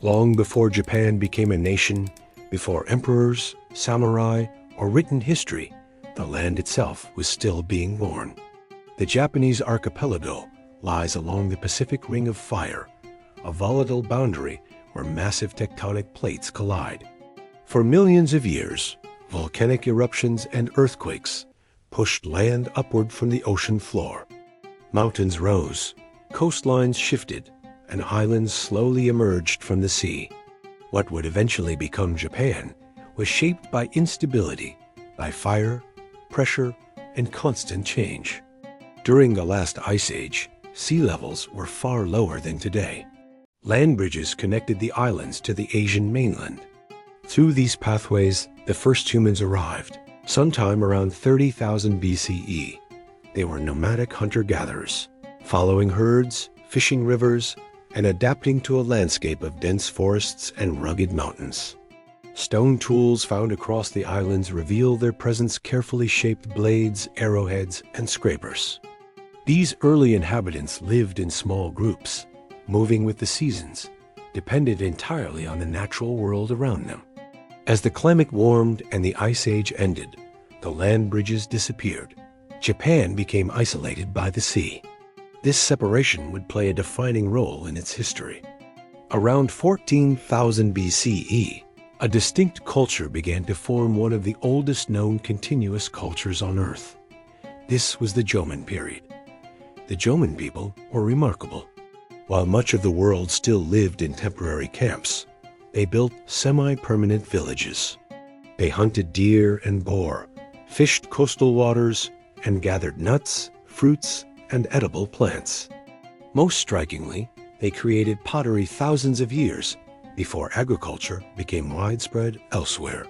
Long before Japan became a nation, before emperors, samurai, or written history, the land itself was still being born. The Japanese archipelago lies along the Pacific Ring of Fire, a volatile boundary where massive tectonic plates collide. For millions of years, volcanic eruptions and earthquakes pushed land upward from the ocean floor. Mountains rose, coastlines shifted, and islands slowly emerged from the sea. What would eventually become Japan was shaped by instability, by fire, pressure, and constant change. During the last ice age, sea levels were far lower than today. Land bridges connected the islands to the Asian mainland. Through these pathways, the first humans arrived, sometime around 30,000 BCE. They were nomadic hunter-gatherers, following herds, fishing rivers, and adapting to a landscape of dense forests and rugged mountains. Stone tools found across the islands reveal their presence carefully shaped blades, arrowheads, and scrapers. These early inhabitants lived in small groups, moving with the seasons, dependent entirely on the natural world around them. As the climate warmed and the Ice Age ended, the land bridges disappeared. Japan became isolated by the sea. This separation would play a defining role in its history. Around 14,000 BCE, a distinct culture began to form, one of the oldest known continuous cultures on Earth. This was the Jomon period. The Jomon people were remarkable. While much of the world still lived in temporary camps, they built semi-permanent villages. They hunted deer and boar, fished coastal waters, and gathered nuts, fruits, and edible plants. Most strikingly, they created pottery thousands of years before agriculture became widespread elsewhere.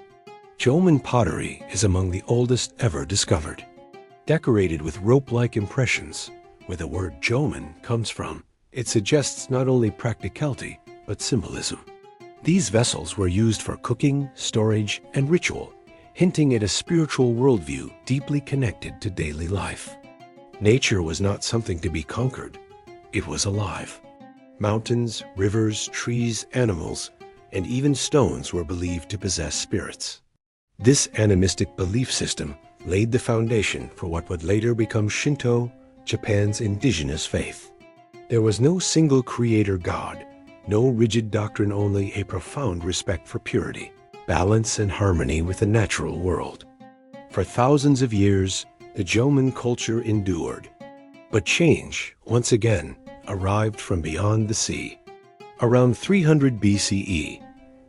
Jomon pottery is among the oldest ever discovered. Decorated with rope-like impressions, where the word Jomon comes from, it suggests not only practicality, but symbolism. These vessels were used for cooking, storage, and ritual, hinting at a spiritual worldview deeply connected to daily life. Nature was not something to be conquered. It was alive. Mountains, rivers, trees, animals, and even stones were believed to possess spirits. This animistic belief system laid the foundation for what would later become Shinto, Japan's indigenous faith. There was no single creator god, no rigid doctrine, only a profound respect for purity, balance, and harmony with the natural world. For thousands of years, the Jomon culture endured. But change, once again, arrived from beyond the sea. Around 300 BCE,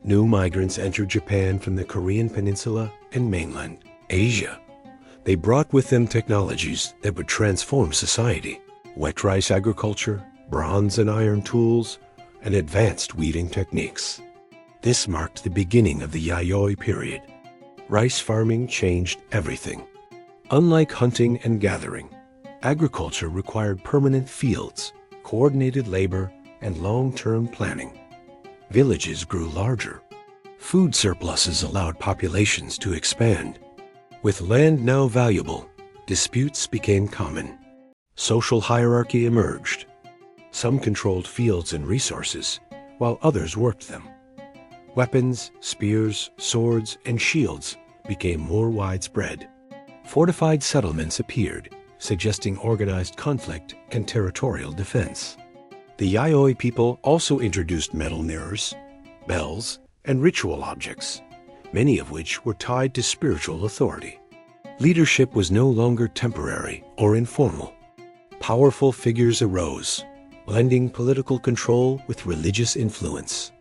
new migrants entered Japan from the Korean peninsula and mainland Asia. They brought with them technologies that would transform society: wet rice agriculture, bronze and iron tools, and advanced weaving techniques. This marked the beginning of the Yayoi period. Rice farming changed everything. Unlike hunting and gathering, agriculture required permanent fields, coordinated labor, and long-term planning. Villages grew larger. Food surpluses allowed populations to expand. With land now valuable, disputes became common. Social hierarchy emerged. Some controlled fields and resources, while others worked them. Weapons, spears, swords, and shields became more widespread. Fortified settlements appeared, suggesting organized conflict and territorial defense. The Yayoi people also introduced metal mirrors, bells, and ritual objects, many of which were tied to spiritual authority. Leadership was no longer temporary or informal. Powerful figures arose, blending political control with religious influence.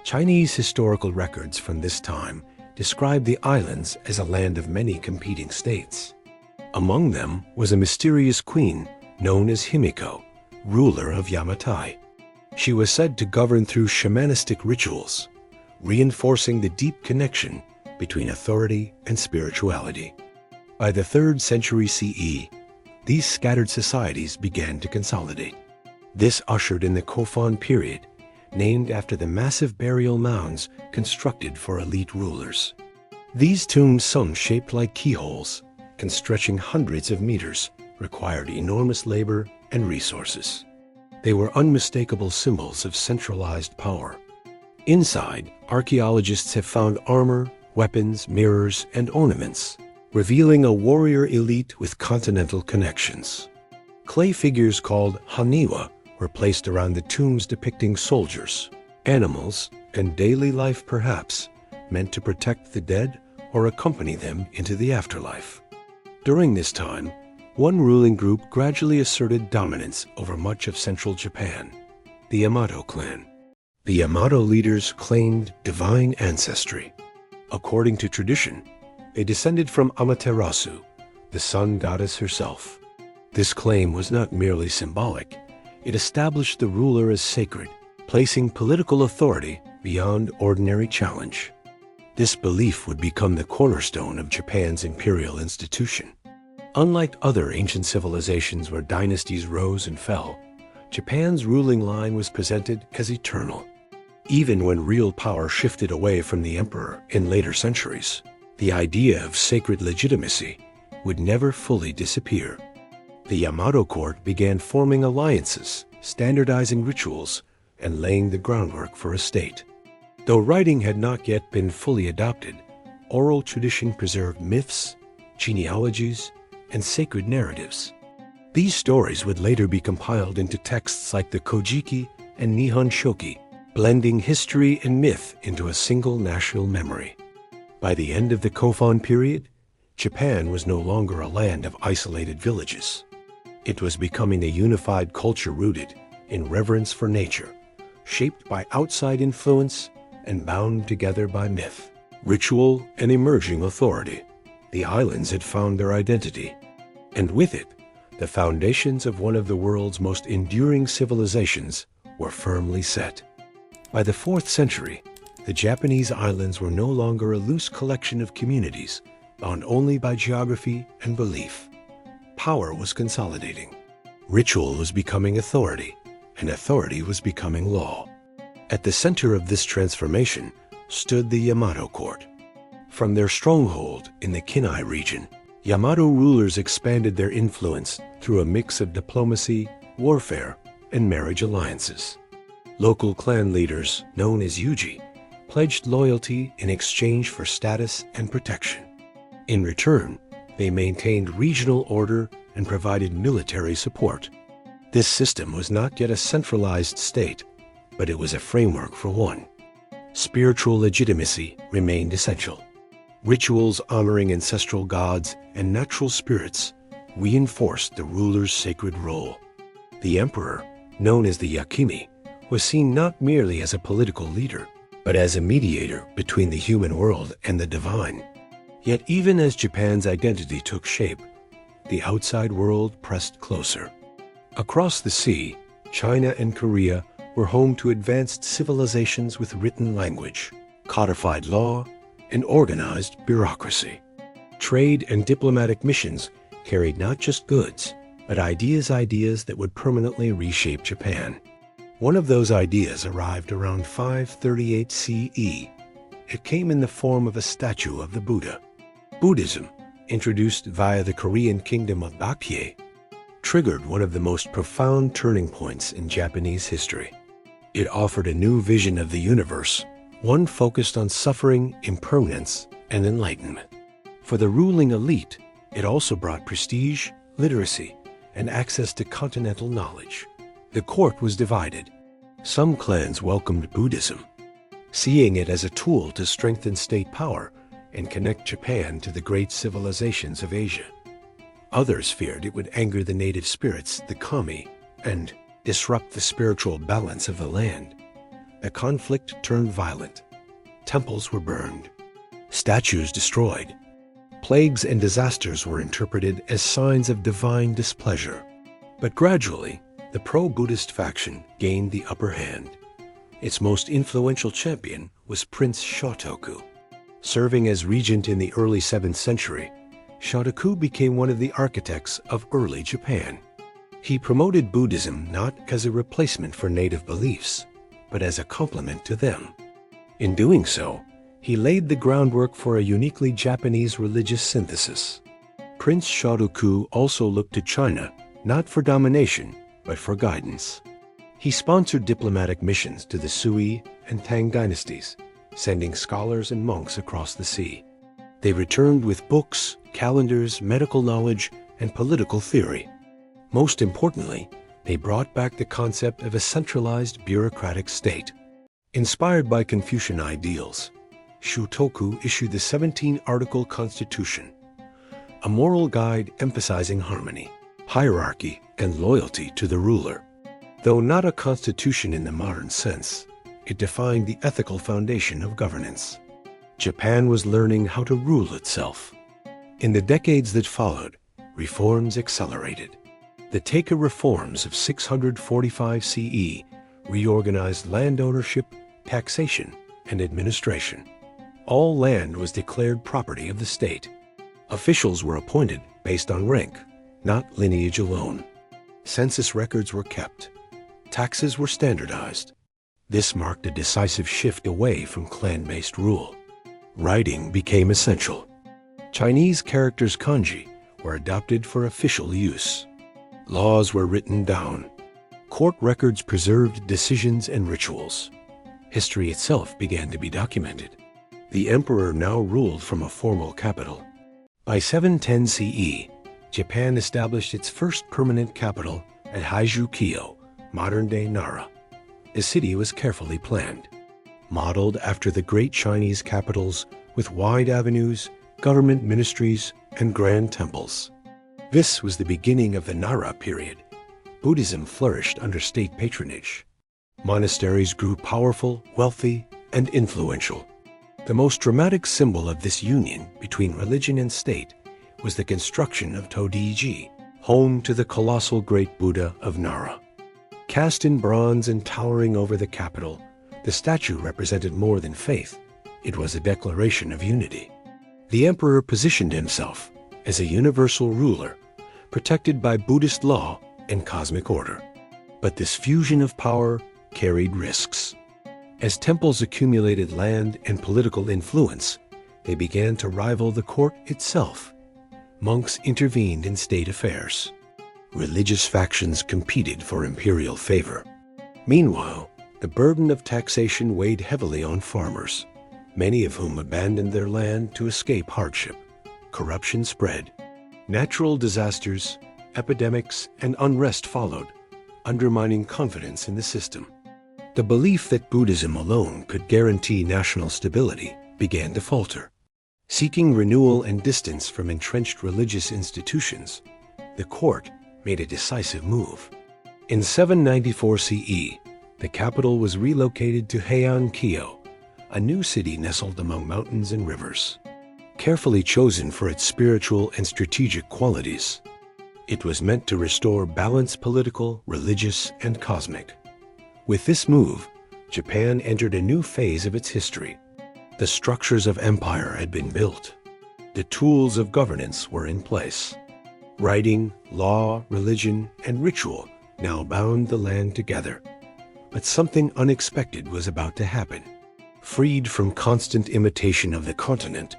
Chinese historical records from this time describe the islands as a land of many competing states. Among them was a mysterious queen known as Himiko, ruler of Yamatai. She was said to govern through shamanistic rituals, reinforcing the deep connection between authority and spirituality. By the 3rd century CE, these scattered societies began to consolidate. This ushered in the Kofun period, named after the massive burial mounds constructed for elite rulers. These tombs, some shaped like keyholes and stretching hundreds of meters, required enormous labor and resources. They were unmistakable symbols of centralized power. Inside, archaeologists have found armor, weapons, mirrors, and ornaments, revealing a warrior elite with continental connections. Clay figures called haniwa were placed around the tombs depicting soldiers, animals, and daily life perhaps, meant to protect the dead or accompany them into the afterlife. During this time, one ruling group gradually asserted dominance over much of central Japan, the Yamato clan. The Yamato leaders claimed divine ancestry. According to tradition, they descended from Amaterasu, the sun goddess herself. This claim was not merely symbolic. It established the ruler as sacred, placing political authority beyond ordinary challenge. This belief would become the cornerstone of Japan's imperial institution. Unlike other ancient civilizations where dynasties rose and fell, Japan's ruling line was presented as eternal. Even when real power shifted away from the emperor in later centuries, the idea of sacred legitimacy would never fully disappear. The Yamato court began forming alliances, standardizing rituals, and laying the groundwork for a state. Though writing had not yet been fully adopted, oral tradition preserved myths, genealogies, and sacred narratives. These stories would later be compiled into texts like the Kojiki and Nihon Shoki, blending history and myth into a single national memory. By the end of the Kofun period, Japan was no longer a land of isolated villages. It was becoming a unified culture rooted in reverence for nature, shaped by outside influence and bound together by myth, ritual, and emerging authority. The islands had found their identity, and with it, the foundations of one of the world's most enduring civilizations were firmly set. By the 4th century, the Japanese islands were no longer a loose collection of communities bound only by geography and belief. Power was consolidating. Ritual was becoming authority, and authority was becoming law. At the center of this transformation stood the Yamato court. From their stronghold in the Kinai region, Yamato rulers expanded their influence through a mix of diplomacy, warfare, and marriage alliances. Local clan leaders, known as yuji, pledged loyalty in exchange for status and protection. In return, they maintained regional order and provided military support. This system was not yet a centralized state, but it was a framework for one. Spiritual legitimacy remained essential. Rituals honoring ancestral gods and natural spirits reinforced the ruler's sacred role. The emperor, known as the Yakimi, was seen not merely as a political leader, but as a mediator between the human world and the divine. Yet even as Japan's identity took shape, the outside world pressed closer. Across the sea, China and Korea were home to advanced civilizations with written language, codified law, and organized bureaucracy. Trade and diplomatic missions carried not just goods, but ideas that would permanently reshape Japan. One of those ideas arrived around 538 CE. It came in the form of a statue of the Buddha. Buddhism, introduced via the Korean kingdom of Baekje, triggered one of the most profound turning points in Japanese history. It offered a new vision of the universe, one focused on suffering, impermanence, and enlightenment. For the ruling elite, it also brought prestige, literacy, and access to continental knowledge. The court was divided. Some clans welcomed Buddhism, seeing it as a tool to strengthen state power and connect Japan to the great civilizations of Asia. Others feared it would anger the native spirits, the kami, and disrupt the spiritual balance of the land. The conflict turned violent. Temples were burned, statues destroyed. Plagues and disasters were interpreted as signs of divine displeasure. But gradually, the pro-Buddhist faction gained the upper hand. Its most influential champion was Prince Shotoku. Serving as regent in the early 7th century, Shotoku became one of the architects of early Japan. He promoted Buddhism not as a replacement for native beliefs, but as a complement to them. In doing so, he laid the groundwork for a uniquely Japanese religious synthesis. Prince Shotoku also looked to China, not for domination, but for guidance. He sponsored diplomatic missions to the Sui, and Tang dynasties, sending scholars and monks across the sea. They returned with books, calendars, medical knowledge, and political theory. Most importantly, they brought back the concept of a centralized bureaucratic state. Inspired by Confucian ideals, Shutoku issued the 17-article constitution, a moral guide emphasizing harmony, hierarchy, and loyalty to the ruler. Though not a constitution in the modern sense, it defined the ethical foundation of governance. Japan was learning how to rule itself. In the decades that followed, reforms accelerated. The Taika reforms of 645 CE reorganized land ownership, taxation, and administration. All land was declared property of the state. Officials were appointed based on rank, not lineage alone. Census records were kept. Taxes were standardized. This marked a decisive shift away from clan-based rule. Writing became essential. Chinese characters kanji were adopted for official use. Laws were written down. Court records preserved decisions and rituals. History itself began to be documented. The emperor now ruled from a formal capital. By 710 CE, Japan established its first permanent capital at Haiju-kyo, modern-day Nara. The city was carefully planned, modeled after the great Chinese capitals with wide avenues, government ministries, and grand temples. This was the beginning of the Nara period. Buddhism flourished under state patronage. Monasteries grew powerful, wealthy, and influential. The most dramatic symbol of this union between religion and state was the construction of Todiji, home to the colossal great Buddha of Nara. Cast in bronze and towering over the capital, the statue represented more than faith. It was a declaration of unity. The emperor positioned himself as a universal ruler, protected by Buddhist law and cosmic order. But this fusion of power carried risks. As temples accumulated land and political influence, they began to rival the court itself. Monks intervened in state affairs. Religious factions competed for imperial favor. Meanwhile, the burden of taxation weighed heavily on farmers, many of whom abandoned their land to escape hardship. Corruption spread. Natural disasters, epidemics, and unrest followed, undermining confidence in the system. The belief that Buddhism alone could guarantee national stability began to falter. Seeking renewal and distance from entrenched religious institutions, the court made a decisive move. In 794 CE, the capital was relocated to Heian-kyo, a new city nestled among mountains and rivers. Carefully chosen for its spiritual and strategic qualities, it was meant to restore balance, political, religious, and cosmic. With this move, Japan entered a new phase of its history. The structures of empire had been built. The tools of governance were in place. Writing, law, religion, and ritual now bound the land together. But something unexpected was about to happen. Freed from constant imitation of the continent,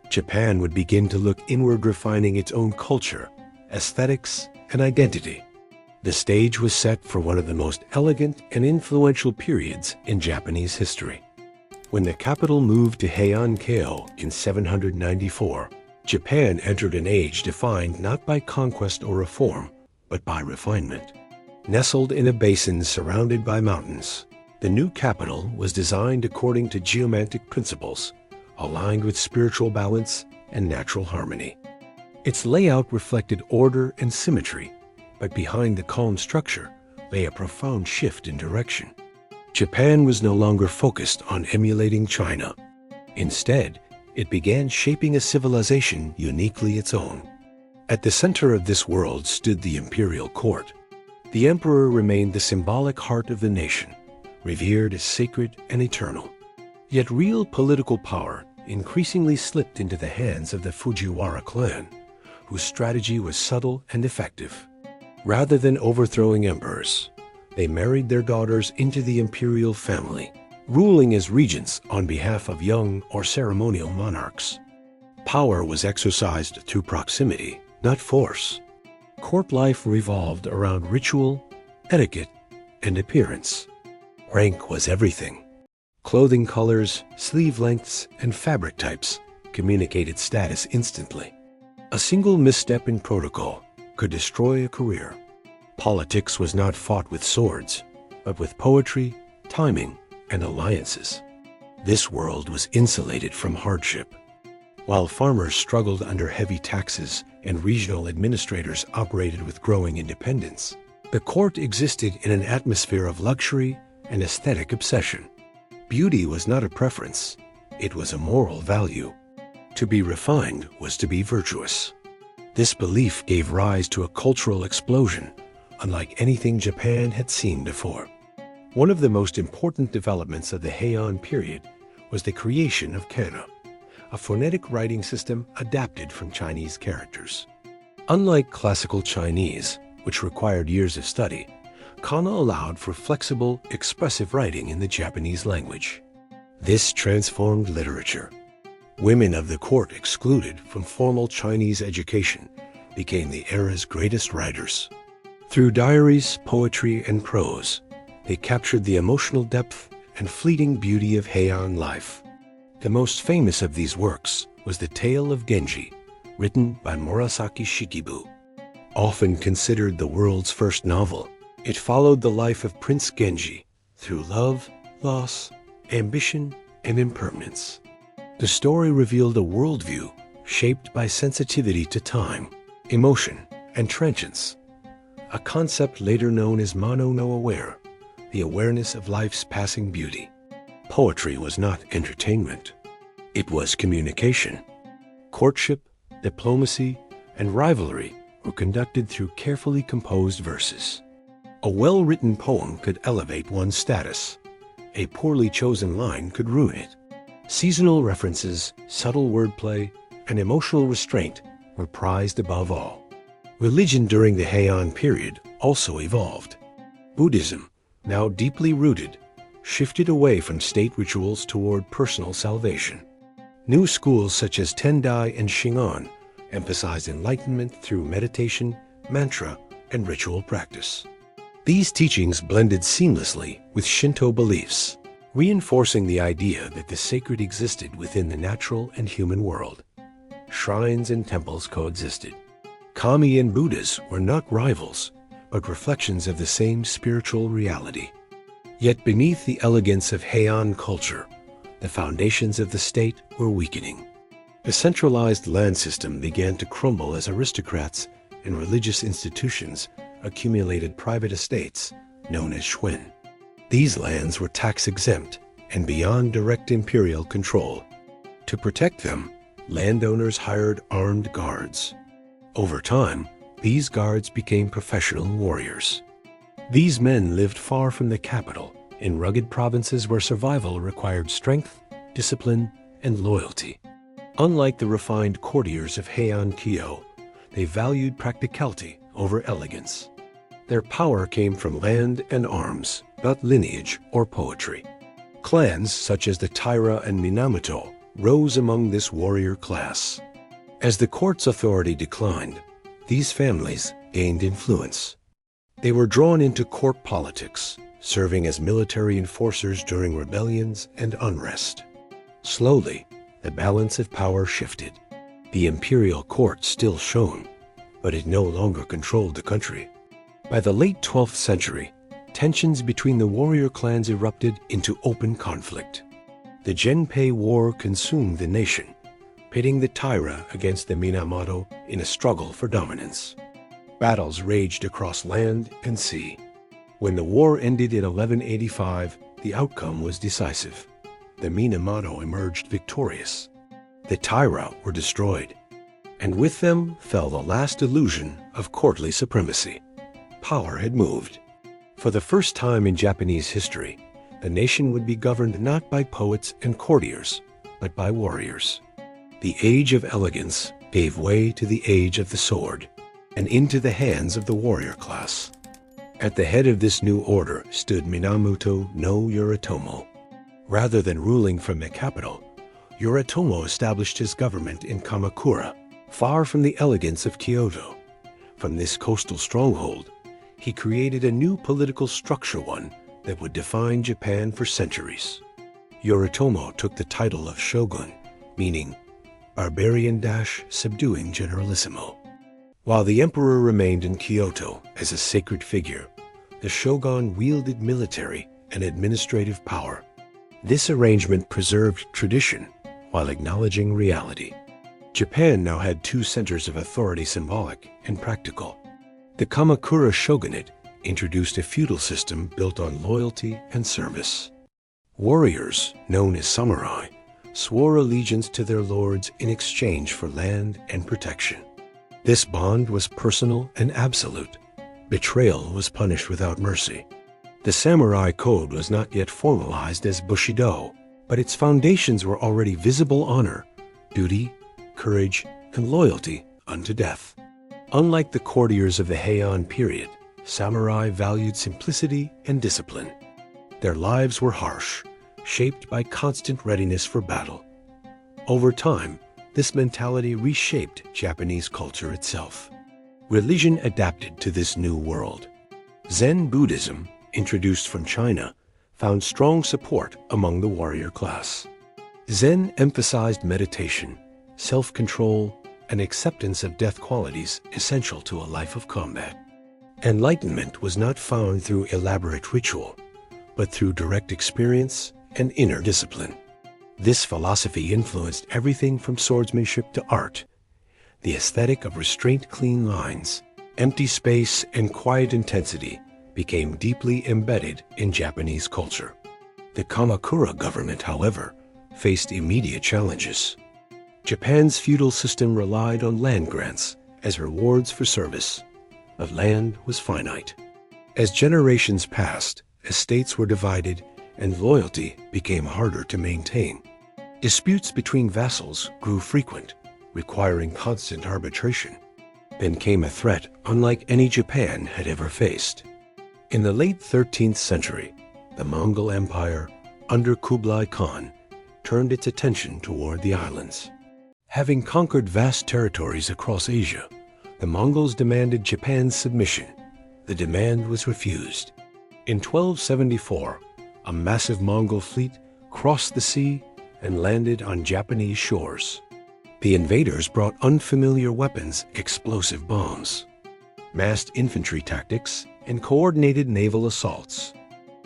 Japan would begin to look inward, refining its own culture, aesthetics, and identity. The stage was set for one of the most elegant and influential periods in Japanese history. When the capital moved to Heian-kyo in 794, Japan entered an age defined not by conquest or reform, but by refinement. Nestled in a basin surrounded by mountains, the new capital was designed according to geomantic principles, aligned with spiritual balance and natural harmony. Its layout reflected order and symmetry, but behind the calm structure lay a profound shift in direction. Japan was no longer focused on emulating China. Instead, it began shaping a civilization uniquely its own. At the center of this world stood the imperial court. The emperor remained the symbolic heart of the nation, revered as sacred and eternal. Yet real political power increasingly slipped into the hands of the Fujiwara clan, whose strategy was subtle and effective. Rather than overthrowing emperors, they married their daughters into the imperial family, ruling as regents on behalf of young or ceremonial monarchs. Power was exercised through proximity, not force. Court life revolved around ritual, etiquette, and appearance. Rank was everything. Clothing colors, sleeve lengths, and fabric types communicated status instantly. A single misstep in protocol could destroy a career. Politics was not fought with swords, but with poetry, timing, and alliances. This world was insulated from hardship. While farmers struggled under heavy taxes and regional administrators operated with growing independence, the court existed in an atmosphere of luxury and aesthetic obsession. Beauty was not a preference, it was a moral value. To be refined was to be virtuous. This belief gave rise to a cultural explosion unlike anything Japan had seen before. One of the most important developments of the Heian period was the creation of kana, a phonetic writing system adapted from Chinese characters. Unlike classical Chinese, which required years of study, kana allowed for flexible, expressive writing in the Japanese language. This transformed literature. Women of the court excluded from formal Chinese education became the era's greatest writers. Through diaries, poetry, and prose, they captured the emotional depth and fleeting beauty of Heian life. The most famous of these works was The Tale of Genji, written by Murasaki Shikibu. Often considered the world's first novel, it followed the life of Prince Genji through love, loss, ambition, and impermanence. The story revealed a worldview shaped by sensitivity to time, emotion, and transience, a concept later known as mano no aware, the awareness of life's passing beauty. Poetry was not entertainment. It was communication. Courtship, diplomacy, and rivalry were conducted through carefully composed verses. A well-written poem could elevate one's status. A poorly chosen line could ruin it. Seasonal references, subtle wordplay, and emotional restraint were prized above all. Religion during the Heian period also evolved. Buddhism, now deeply rooted, shifted away from state rituals toward personal salvation. New schools such as Tendai and Shingon emphasized enlightenment through meditation, mantra, and ritual practice. These teachings blended seamlessly with Shinto beliefs, reinforcing the idea that the sacred existed within the natural and human world. Shrines and temples coexisted. Kami and Buddhas were not rivals, but reflections of the same spiritual reality. Yet beneath the elegance of Heian culture, the foundations of the state were weakening. The centralized land system began to crumble as aristocrats and religious institutions accumulated private estates known as shuen. These lands were tax-exempt and beyond direct imperial control. To protect them, landowners hired armed guards. Over time, these guards became professional warriors. These men lived far from the capital, in rugged provinces where survival required strength, discipline, and loyalty. Unlike the refined courtiers of Heian Kyo, they valued practicality over elegance. Their power came from land and arms, not lineage or poetry. Clans such as the Taira and Minamoto rose among this warrior class. As the court's authority declined, these families gained influence. They were drawn into court politics, serving as military enforcers during rebellions and unrest. Slowly, the balance of power shifted. The imperial court still shone, but it no longer controlled the country. By the late 12th century, tensions between the warrior clans erupted into open conflict. The Genpei War consumed the nation, pitting the Taira against the Minamoto in a struggle for dominance. Battles raged across land and sea. When the war ended in 1185, the outcome was decisive. The Minamoto emerged victorious. The Taira were destroyed, and with them fell the last illusion of courtly supremacy. Power had moved. For the first time in Japanese history, the nation would be governed not by poets and courtiers, but by warriors. The age of elegance gave way to the age of the sword, and into the hands of the warrior class. At the head of this new order stood Minamoto no Yoritomo. Rather than ruling from the capital, Yoritomo established his government in Kamakura, far from the elegance of Kyoto. From this coastal stronghold, he created a new political structure, one that would define Japan for centuries. Yoritomo took the title of shogun, meaning barbarian-subduing generalissimo. While the emperor remained in Kyoto as a sacred figure, the shogun wielded military and administrative power. This arrangement preserved tradition while acknowledging reality. Japan now had two centers of authority, symbolic and practical. The Kamakura shogunate introduced a feudal system built on loyalty and service. Warriors, known as samurai, swore allegiance to their lords in exchange for land and protection. This bond was personal and absolute. Betrayal was punished without mercy. The samurai code was not yet formalized as bushido, but its foundations were already visible: honor, duty, courage, and loyalty unto death. Unlike the courtiers of the Heian period, samurai valued simplicity and discipline. Their lives were harsh, shaped by constant readiness for battle. Over time, this mentality reshaped Japanese culture itself. Religion adapted to this new world. Zen Buddhism, introduced from China, found strong support among the warrior class. Zen emphasized meditation, self-control, and acceptance of death, qualities essential to a life of combat. Enlightenment was not found through elaborate ritual, but through direct experience and inner discipline. This philosophy influenced everything from swordsmanship to art. The aesthetic of restrained, clean lines, empty space, and quiet intensity became deeply embedded in Japanese culture. The Kamakura government, however, faced immediate challenges. Japan's feudal system relied on land grants as rewards for service, but land was finite. As generations passed, estates were divided and loyalty became harder to maintain. Disputes between vassals grew frequent, requiring constant arbitration. Then came a threat unlike any Japan had ever faced. In the late 13th century, the Mongol Empire, under Kublai Khan, turned its attention toward the islands. Having conquered vast territories across Asia, the Mongols demanded Japan's submission. The demand was refused. In 1274, a massive Mongol fleet crossed the sea and landed on Japanese shores. The invaders brought unfamiliar weapons, explosive bombs, massed infantry tactics, and coordinated naval assaults.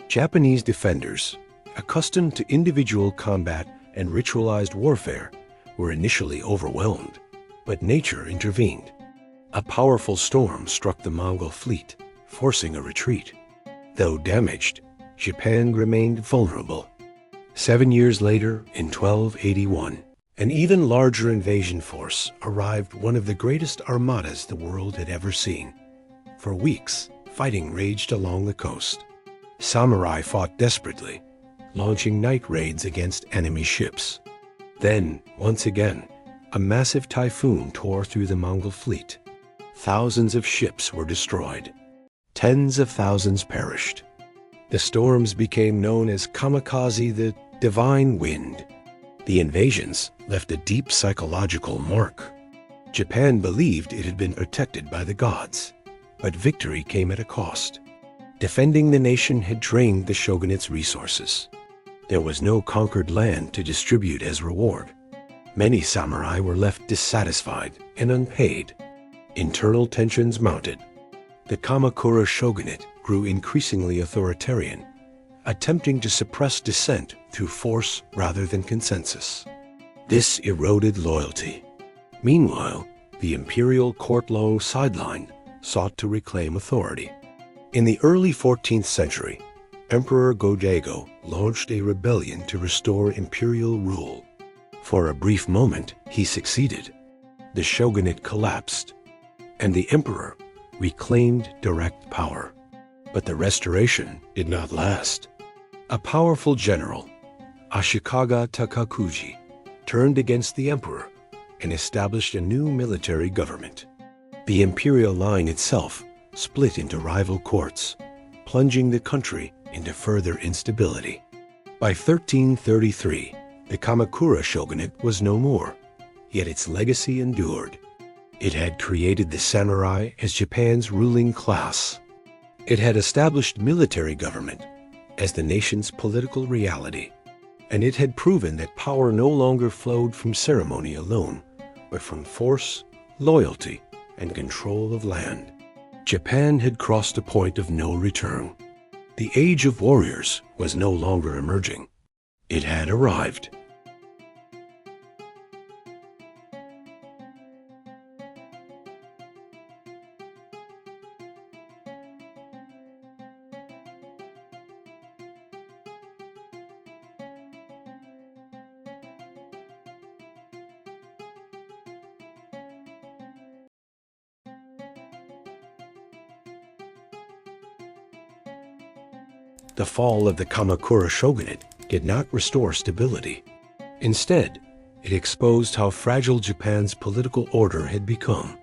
Japanese defenders, accustomed to individual combat and ritualized warfare, were initially overwhelmed, but nature intervened. A powerful storm struck the Mongol fleet, forcing a retreat. Though damaged, Japan remained vulnerable. 7 years later, in 1281, an even larger invasion force arrived, one of the greatest armadas the world had ever seen. For weeks, fighting raged along the coast. Samurai fought desperately, launching night raids against enemy ships. Then, once again, a massive typhoon tore through the Mongol fleet. Thousands of ships were destroyed. Tens of thousands perished. The storms became known as kamikaze, the divine wind. The invasions left a deep psychological mark. Japan believed it had been protected by the gods, but victory came at a cost. Defending the nation had drained the shogunate's resources. There was no conquered land to distribute as reward. Many samurai were left dissatisfied and unpaid. Internal tensions mounted. The Kamakura shogunate grew increasingly authoritarian, attempting to suppress dissent through force rather than consensus. This eroded loyalty. Meanwhile, the imperial court long sideline sought to reclaim authority. In the early 14th century, Emperor Go-Daigo launched a rebellion to restore imperial rule. For a brief moment, he succeeded. The shogunate collapsed, and the emperor reclaimed direct power. But the restoration did not last. A powerful general, Ashikaga Takakuji, turned against the emperor and established a new military government. The imperial line itself split into rival courts, plunging the country into further instability. By 1333, the Kamakura shogunate was no more, yet its legacy endured. It had created the samurai as Japan's ruling class. It had established military government as the nation's political reality. and it had proven that power no longer flowed from ceremony alone, but from force, loyalty, and control of land. Japan had crossed a point of no return. The age of warriors was no longer emerging. It had arrived. The fall of the Kamakura shogunate did not restore stability. Instead, it exposed how fragile Japan's political order had become.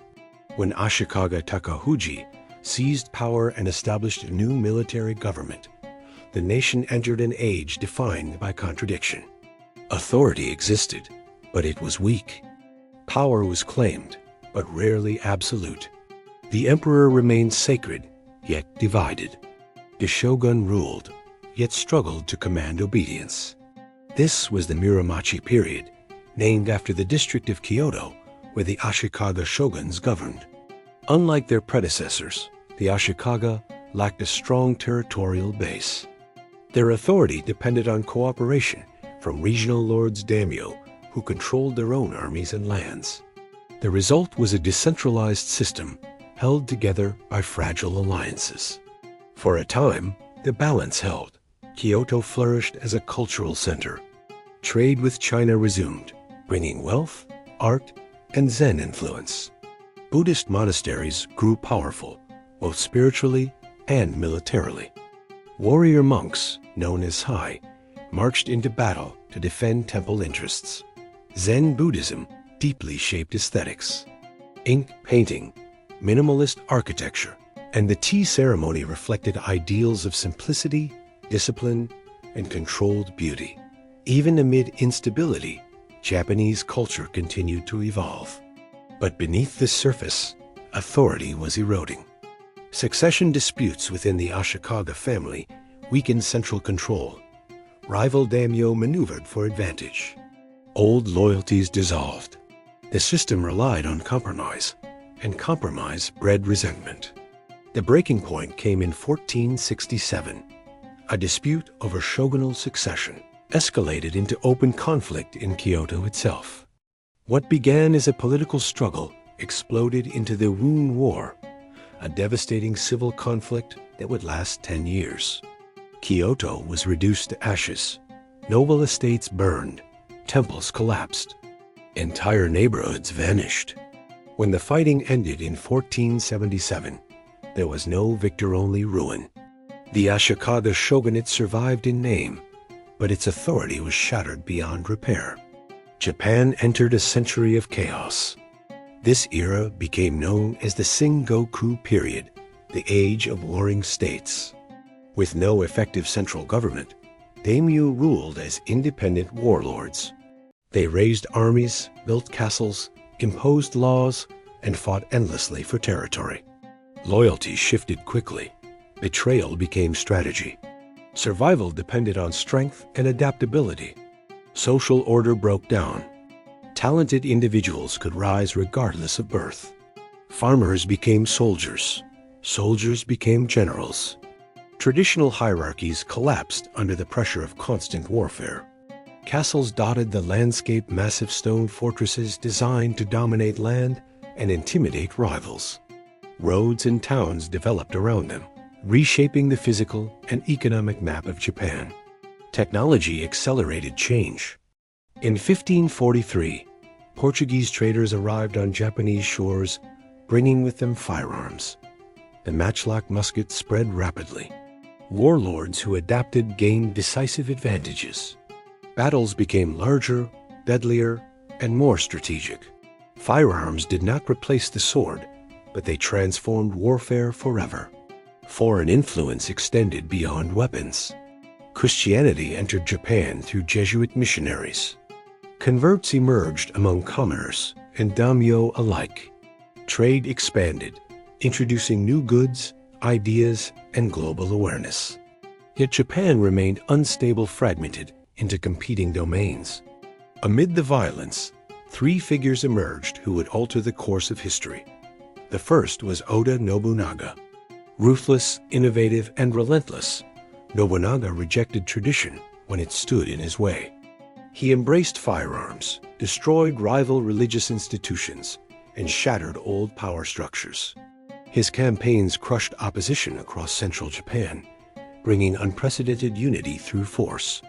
When Ashikaga Takahuji seized power and established a new military government, the nation entered an age defined by contradiction. Authority existed, but it was weak. Power was claimed, but rarely absolute. The emperor remained sacred, yet divided. The shogun ruled, yet struggled to command obedience. This was the Muromachi period, named after the district of Kyoto, where the Ashikaga shoguns governed. Unlike their predecessors, the Ashikaga lacked a strong territorial base. Their authority depended on cooperation from regional lords daimyo, who controlled their own armies and lands. The result was a decentralized system held together by fragile alliances. For a time, the balance held. Kyoto flourished as a cultural center. Trade with China resumed, bringing wealth, art, and Zen influence. Buddhist monasteries grew powerful, both spiritually and militarily. Warrior monks, known as Hai, marched into battle to defend temple interests. Zen Buddhism deeply shaped aesthetics. Ink painting, minimalist architecture, and the tea ceremony reflected ideals of simplicity, discipline, and controlled beauty. Even amid instability, Japanese culture continued to evolve. But beneath the surface, authority was eroding. Succession disputes within the Ashikaga family weakened central control. Rival daimyo maneuvered for advantage. Old loyalties dissolved. The system relied on compromise, and compromise bred resentment. The breaking point came in 1467. A dispute over shogunal succession escalated into open conflict in Kyoto itself. What began as a political struggle exploded into the Woon War, a devastating civil conflict that would last 10 years. Kyoto was reduced to ashes. Noble estates burned. Temples collapsed. Entire neighborhoods vanished. When the fighting ended in 1477, there was no victor-only ruin. The Ashikaga shogunate survived in name, but its authority was shattered beyond repair. Japan entered a century of chaos. This era became known as the Sengoku period, the age of warring states. With no effective central government, daimyo ruled as independent warlords. They raised armies, built castles, imposed laws, and fought endlessly for territory. Loyalty shifted quickly. Betrayal became strategy. Survival depended on strength and adaptability. Social order broke down. Talented individuals could rise regardless of birth. Farmers became soldiers. Soldiers became generals. Traditional hierarchies collapsed under the pressure of constant warfare. Castles dotted the landscape, massive stone fortresses designed to dominate land and intimidate rivals. Roads and towns developed around them, reshaping the physical and economic map of Japan. Technology accelerated change. In 1543, Portuguese traders arrived on Japanese shores, bringing with them firearms. The matchlock musket spread rapidly. Warlords who adapted gained decisive advantages. Battles became larger, deadlier, and more strategic. Firearms did not replace the sword, but they transformed warfare forever. Foreign influence extended beyond weapons. Christianity entered Japan through Jesuit missionaries. Converts emerged among commoners and daimyo alike. Trade expanded, introducing new goods, ideas, and global awareness. Yet Japan remained unstable, fragmented, into competing domains. Amid the violence, three figures emerged who would alter the course of history. The first was Oda Nobunaga. Ruthless, innovative, and relentless, Nobunaga rejected tradition when it stood in his way. He embraced firearms, destroyed rival religious institutions, and shattered old power structures. His campaigns crushed opposition across central Japan, bringing unprecedented unity through force.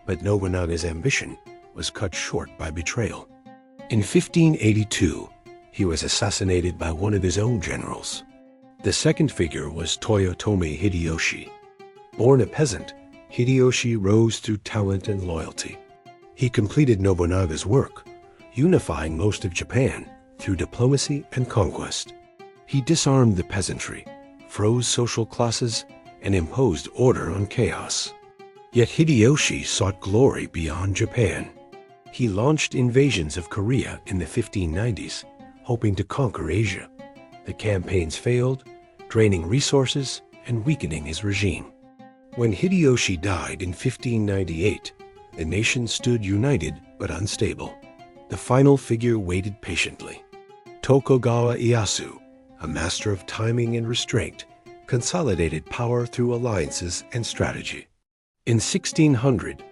But Nobunaga's ambition was cut short by betrayal. In 1582, he was assassinated by one of his own generals. The second figure was Toyotomi Hideyoshi. Born a peasant, Hideyoshi rose through talent and loyalty. He completed Nobunaga's work, unifying most of Japan through diplomacy and conquest. He disarmed the peasantry, froze social classes, and imposed order on chaos. Yet Hideyoshi sought glory beyond Japan. He launched invasions of Korea in the 1590s, hoping to conquer Asia. The campaigns failed, draining resources and weakening his regime. When Hideyoshi died in 1598, the nation stood united but unstable. The final figure waited patiently. Tokugawa Ieyasu, a master of timing and restraint, consolidated power through alliances and strategy. In 1600,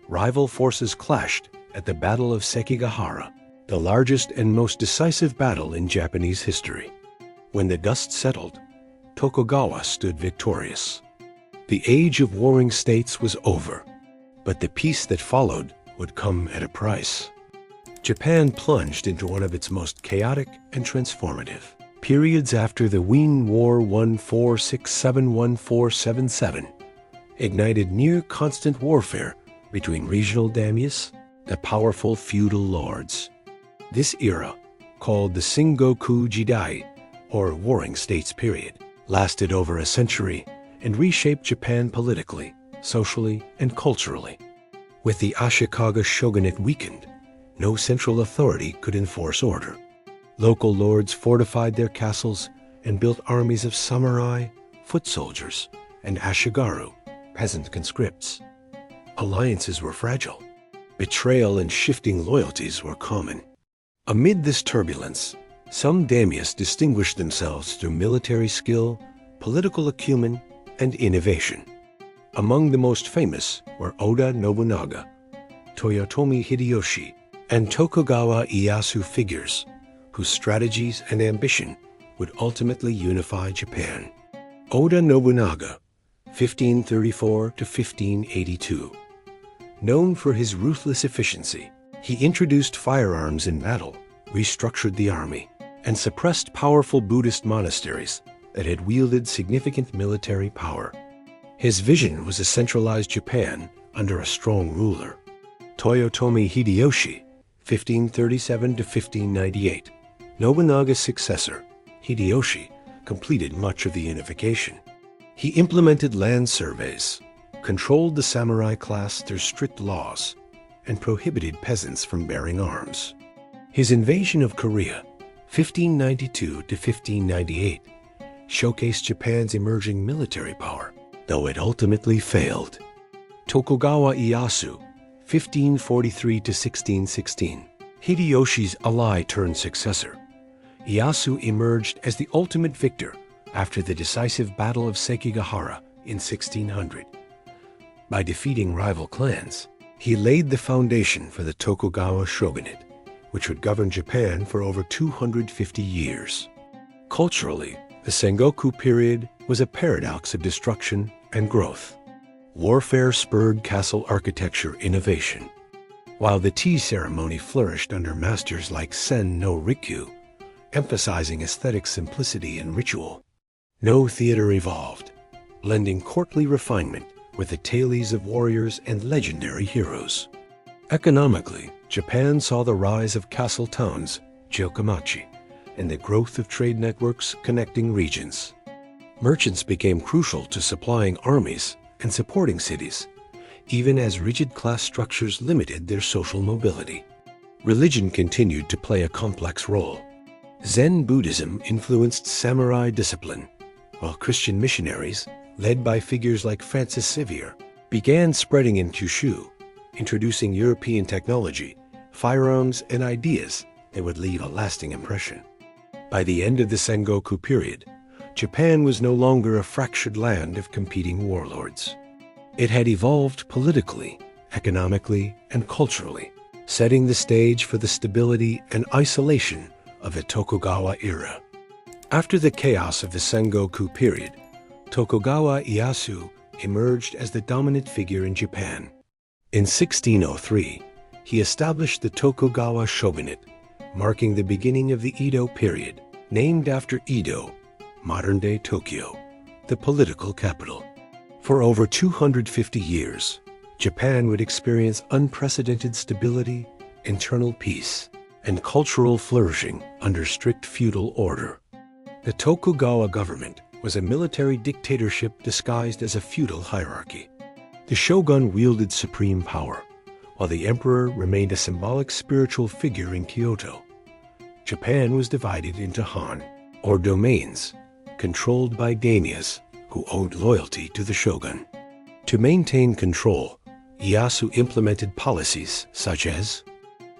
rival forces clashed at the Battle of Sekigahara, the largest and most decisive battle in Japanese history. When the dust settled, Tokugawa stood victorious. The age of warring states was over, but the peace that followed would come at a price. Japan plunged into one of its most chaotic and transformative periods after the Wien War 1467-1477 ignited near-constant warfare between regional daimyos, the powerful feudal lords. This era, called the Sengoku Jidai, or Warring States period, lasted over a century and reshaped Japan politically, socially, and culturally. With the Ashikaga shogunate weakened, no central authority could enforce order. Local lords fortified their castles and built armies of samurai, foot soldiers, and ashigaru, peasant conscripts. Alliances were fragile. Betrayal and shifting loyalties were common. Amid this turbulence, some daimyos distinguished themselves through military skill, political acumen, and innovation. Among the most famous were Oda Nobunaga, Toyotomi Hideyoshi, and Tokugawa Ieyasu figures, whose strategies and ambition would ultimately unify Japan. Oda Nobunaga, 1534 to 1582. Known for his ruthless efficiency, he introduced firearms in battle, restructured the army, and suppressed powerful Buddhist monasteries that had wielded significant military power. His vision was a centralized Japan under a strong ruler. Toyotomi Hideyoshi, 1537 to 1598. Nobunaga's successor, Hideyoshi, completed much of the unification. He implemented land surveys, controlled the samurai class through strict laws, and prohibited peasants from bearing arms. His invasion of Korea, 1592 to 1598, showcased Japan's emerging military power, though it ultimately failed. Tokugawa Ieyasu, 1543 to 1616, Hideyoshi's ally turned successor. Ieyasu emerged as the ultimate victor after the decisive Battle of Sekigahara in 1600. By defeating rival clans, he laid the foundation for the Tokugawa shogunate, which would govern Japan for over 250 years. Culturally, the Sengoku period was a paradox of destruction and growth. Warfare spurred castle architecture innovation, while the tea ceremony flourished under masters like Sen no Rikyu, emphasizing aesthetic simplicity and ritual. No theater evolved, blending courtly refinement with the tales of warriors and legendary heroes. Economically, Japan saw the rise of castle towns, jokomachi, and the growth of trade networks connecting regions. Merchants became crucial to supplying armies and supporting cities, even as rigid class structures limited their social mobility. Religion continued to play a complex role. Zen Buddhism influenced samurai discipline, while Christian missionaries, led by figures like Francis Xavier, began spreading in Kyushu, introducing European technology, firearms, and ideas that would leave a lasting impression. By the end of the Sengoku period, Japan was no longer a fractured land of competing warlords. It had evolved politically, economically, and culturally, setting the stage for the stability and isolation of the Tokugawa era. After the chaos of the Sengoku period, Tokugawa Ieyasu emerged as the dominant figure in Japan. In 1603, he established the Tokugawa shogunate, marking the beginning of the Edo period, named after Edo, modern-day Tokyo, the political capital. For over 250 years, Japan would experience unprecedented stability, internal peace, and cultural flourishing under strict feudal order. The Tokugawa government was a military dictatorship disguised as a feudal hierarchy. The shogun wielded supreme power, while the emperor remained a symbolic spiritual figure in Kyoto. Japan was divided into Han, or domains, controlled by daimyos who owed loyalty to the shogun. To maintain control, Ieyasu implemented policies such as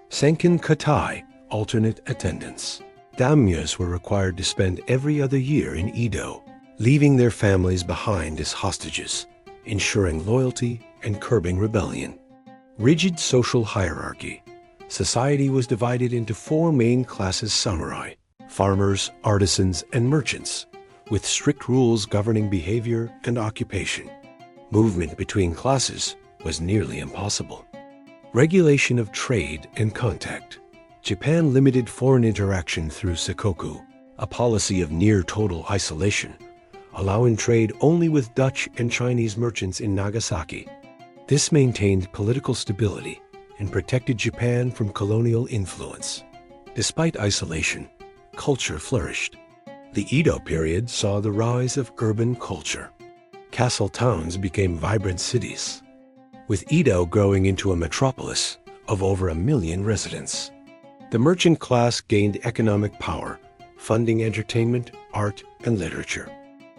Senkin Katai, alternate attendance. Daimyos were required to spend every other year in Edo, leaving their families behind as hostages, ensuring loyalty and curbing rebellion. Rigid social hierarchy. Society was divided into four main classes: samurai, farmers, artisans, and merchants, with strict rules governing behavior and occupation. Movement between classes was nearly impossible. Regulation of trade and contact. Japan limited foreign interaction through sakoku, a policy of near-total isolation, allowing trade only with Dutch and Chinese merchants in Nagasaki. This maintained political stability and protected Japan from colonial influence. Despite isolation, culture flourished. The Edo period saw the rise of urban culture. Castle towns became vibrant cities, with Edo growing into a metropolis of over 1 million residents. The merchant class gained economic power, funding entertainment, art, and literature.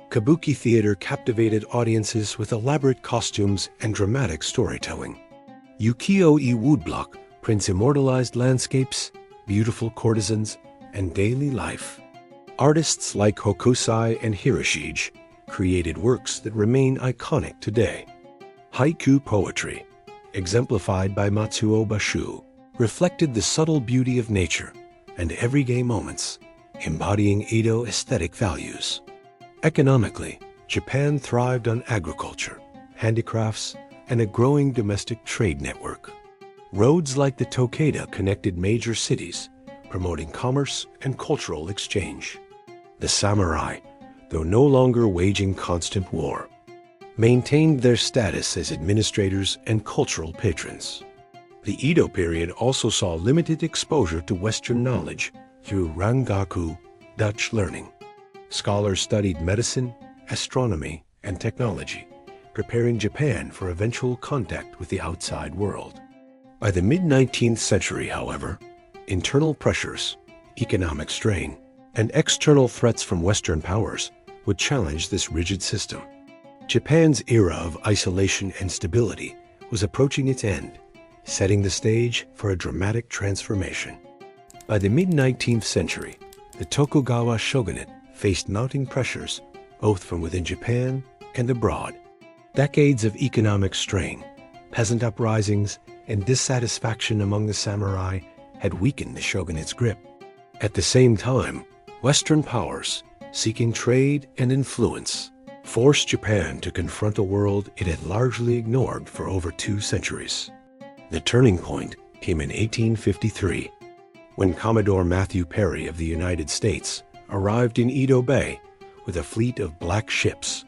Kabuki theater captivated audiences with elaborate costumes and dramatic storytelling. Ukiyo-e woodblock prints immortalized landscapes, beautiful courtesans, and daily life. Artists like Hokusai and Hiroshige created works that remain iconic today. Haiku poetry, exemplified by Matsuo Basho, reflected the subtle beauty of nature and everyday moments, embodying Edo aesthetic values. Economically, Japan thrived on agriculture, handicrafts, and a growing domestic trade network. Roads like the Tokaido connected major cities, promoting commerce and cultural exchange. The samurai, though no longer waging constant war, maintained their status as administrators and cultural patrons. The Edo period also saw limited exposure to Western knowledge through rangaku, Dutch learning. Scholars studied medicine, astronomy, and technology, preparing Japan for eventual contact with the outside world. By the mid-19th century, however, internal pressures, economic strain, and external threats from Western powers would challenge this rigid system. Japan's era of isolation and stability was approaching its end, setting the stage for a dramatic transformation. By the mid-19th century, the Tokugawa shogunate faced mounting pressures both from within Japan and abroad. Decades of economic strain, peasant uprisings, and dissatisfaction among the samurai had weakened the shogunate's grip. At the same time, Western powers, seeking trade and influence, forced Japan to confront a world it had largely ignored for over 2 centuries. The turning point came in 1853, when Commodore Matthew Perry of the United States arrived in Edo Bay with a fleet of black ships,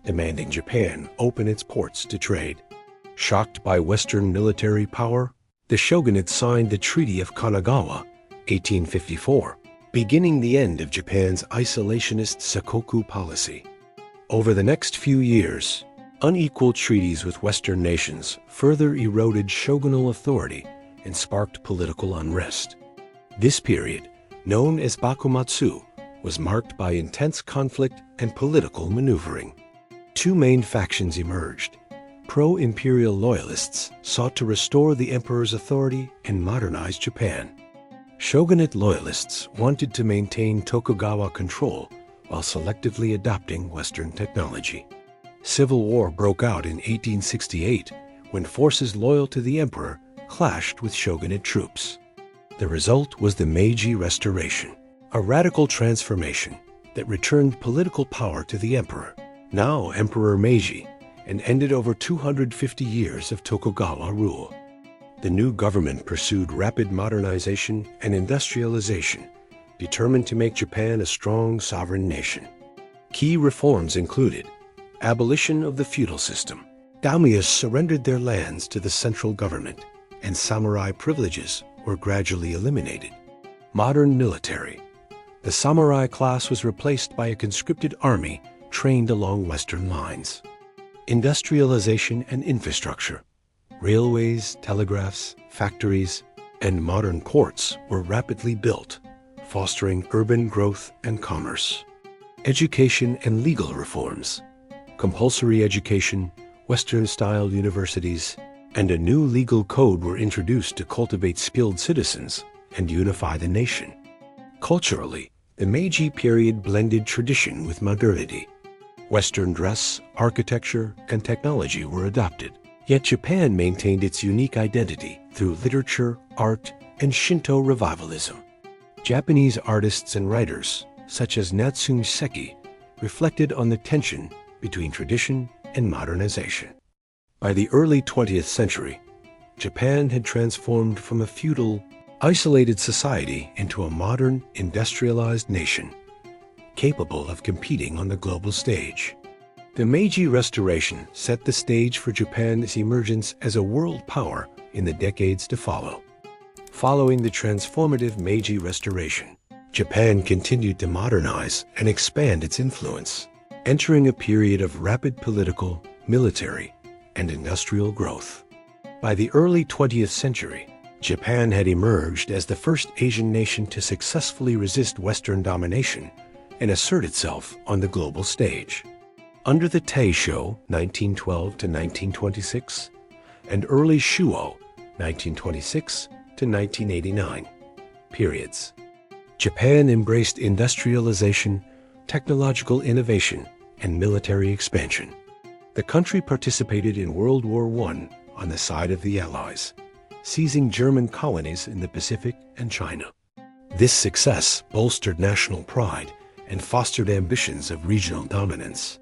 demanding Japan open its ports to trade. Shocked by Western military power, the shogunate signed the Treaty of Kanagawa, 1854, beginning the end of Japan's isolationist sakoku policy. Over the next few years, unequal treaties with Western nations further eroded shogunal authority and sparked political unrest. This period, known as Bakumatsu, was marked by intense conflict and political maneuvering. 2 main factions emerged: pro-imperial loyalists sought to restore the emperor's authority and modernize Japan. Shogunate loyalists wanted to maintain Tokugawa control while selectively adopting Western technology. Civil war broke out in 1868 when forces loyal to the emperor clashed with shogunate troops. The result was the Meiji Restoration, a radical transformation that returned political power to the emperor, now Emperor Meiji, and ended over 250 years of Tokugawa rule. The new government pursued rapid modernization and industrialization, determined to make Japan a strong sovereign nation. Key reforms included abolition of the feudal system. Daimyos surrendered their lands to the central government, and samurai privileges were gradually eliminated. Modern military. The samurai class was replaced by a conscripted army trained along Western lines. Industrialization and infrastructure. Railways, telegraphs, factories, and modern ports were rapidly built, fostering urban growth and commerce. Education and legal reforms. Compulsory education, Western-style universities, and a new legal code were introduced to cultivate skilled citizens and unify the nation. Culturally, the Meiji period blended tradition with modernity. Western dress, architecture, and technology were adopted. Yet Japan maintained its unique identity through literature, art, and Shinto revivalism. Japanese artists and writers, such as Natsume Seki, reflected on the tension between tradition and modernization. By the early 20th century, Japan had transformed from a feudal, isolated society into a modern, industrialized nation, capable of competing on the global stage. The Meiji Restoration set the stage for Japan's emergence as a world power in the decades to follow. Following the transformative Meiji Restoration, Japan continued to modernize and expand its influence, entering a period of rapid political, military, and industrial growth. By the early 20th century, Japan had emerged as the first Asian nation to successfully resist Western domination and assert itself on the global stage. Under the Taisho, 1912 to 1926, and early Shuo, 1926 to 1989, periods, Japan embraced industrialization, technological innovation, and military expansion. The country participated in World War I on the side of the Allies, seizing German colonies in the Pacific and China. This success bolstered national pride and fostered ambitions of regional dominance.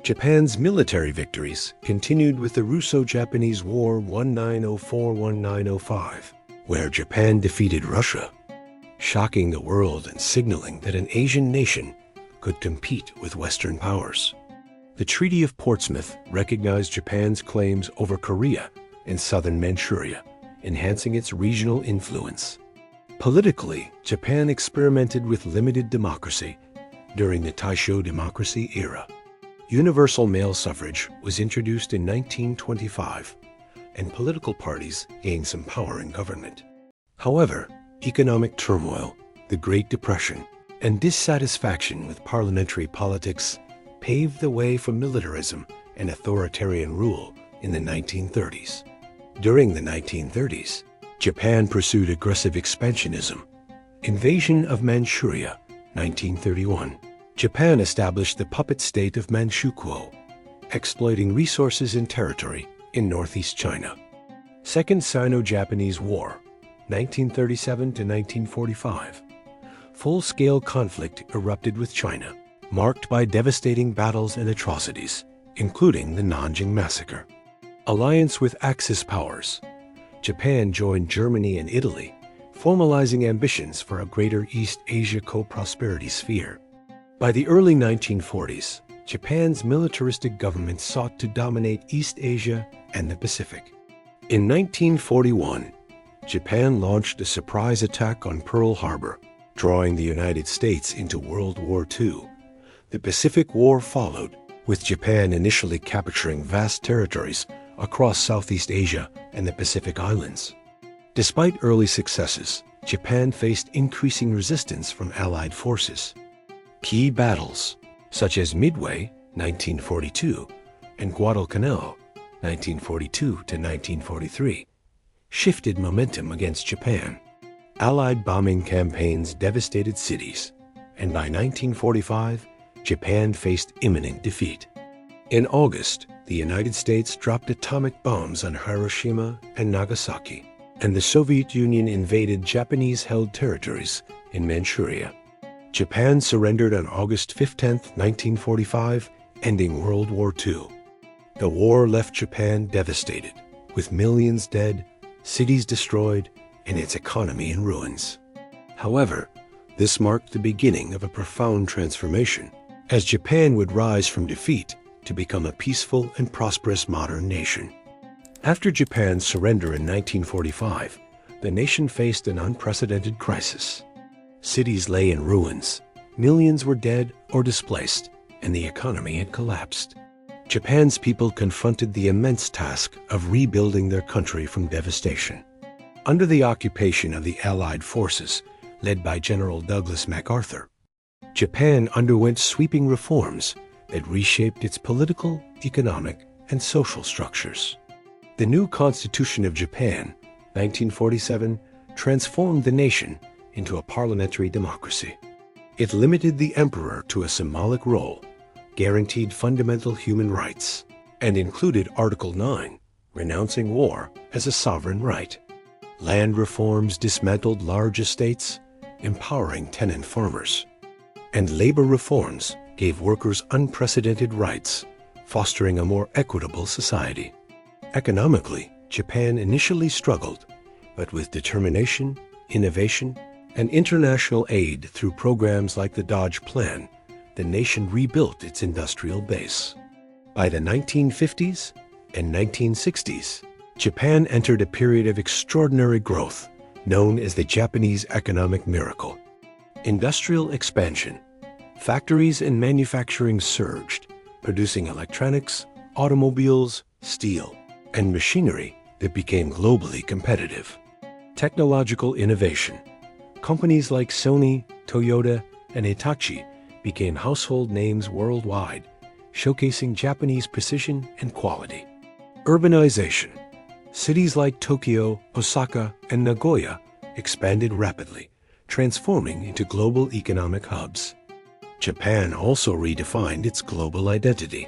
Japan's military victories continued with the Russo-Japanese War 1904-1905, where Japan defeated Russia, shocking the world and signaling that an Asian nation could compete with Western powers. The Treaty of Portsmouth recognized Japan's claims over Korea and southern Manchuria, enhancing its regional influence. Politically, Japan experimented with limited democracy during the Taisho democracy era. Universal male suffrage was introduced in 1925, and political parties gained some power in government. However, economic turmoil, the Great Depression, and dissatisfaction with parliamentary politics paved the way for militarism and authoritarian rule in the 1930s. During the 1930s, Japan pursued aggressive expansionism. Invasion of Manchuria, 1931. Japan established the puppet state of Manchukuo, exploiting resources and territory in northeast China. Second Sino-Japanese War, 1937 to 1945. Full-scale conflict erupted with China, marked by devastating battles and atrocities, including the Nanjing Massacre. Alliance with Axis powers. Japan joined Germany and Italy, formalizing ambitions for a greater East Asia co-prosperity sphere. By the early 1940s, Japan's militaristic government sought to dominate East Asia and the Pacific. In 1941, Japan launched a surprise attack on Pearl Harbor, drawing the United States into World War II. The Pacific War followed, with Japan initially capturing vast territories across Southeast Asia and the Pacific Islands. Despite early successes, Japan faced increasing resistance from Allied forces. Key battles, such as Midway, 1942, and Guadalcanal, 1942 to 1943, shifted momentum against Japan. Allied bombing campaigns devastated cities, and by 1945, Japan faced imminent defeat. In August, the United States dropped atomic bombs on Hiroshima and Nagasaki, and the Soviet Union invaded Japanese-held territories in Manchuria. Japan surrendered on August 15, 1945, ending World War II. The war left Japan devastated, with millions dead, cities destroyed, and its economy in ruins. However, this marked the beginning of a profound transformation, as Japan would rise from defeat to become a peaceful and prosperous modern nation. After Japan's surrender in 1945, the nation faced an unprecedented crisis. Cities lay in ruins, millions were dead or displaced, and the economy had collapsed. Japan's people confronted the immense task of rebuilding their country from devastation. Under the occupation of the Allied forces, led by General Douglas MacArthur, Japan underwent sweeping reforms that reshaped its political, economic, and social structures. The new Constitution of Japan, 1947, transformed the nation into a parliamentary democracy. It limited the emperor to a symbolic role, guaranteed fundamental human rights, and included Article 9, renouncing war as a sovereign right. Land reforms dismantled large estates, empowering tenant farmers. And labor reforms gave workers unprecedented rights, fostering a more equitable society. Economically, Japan initially struggled, but with determination, innovation, and international aid through programs like the Dodge Plan, the nation rebuilt its industrial base. By the 1950s and 1960s, Japan entered a period of extraordinary growth, known as the Japanese economic miracle. Industrial expansion. Factories and manufacturing surged, producing electronics, automobiles, steel, and machinery that became globally competitive. Technological innovation. Companies like Sony, Toyota, and Hitachi became household names worldwide, showcasing Japanese precision and quality. Urbanization. Cities like Tokyo, Osaka, and Nagoya expanded rapidly, transforming into global economic hubs. Japan also redefined its global identity.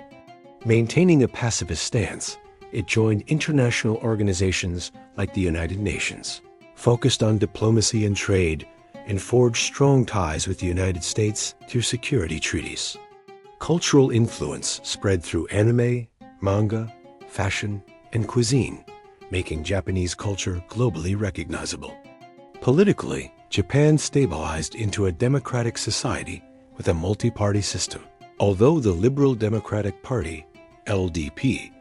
Maintaining a pacifist stance, it joined international organizations like the United Nations, focused on diplomacy and trade, and forged strong ties with the United States through security treaties. Cultural influence spread through anime, manga, fashion, and cuisine, making Japanese culture globally recognizable. Politically, Japan stabilized into a democratic society with a multi-party system. Although the Liberal Democratic Party, LDP,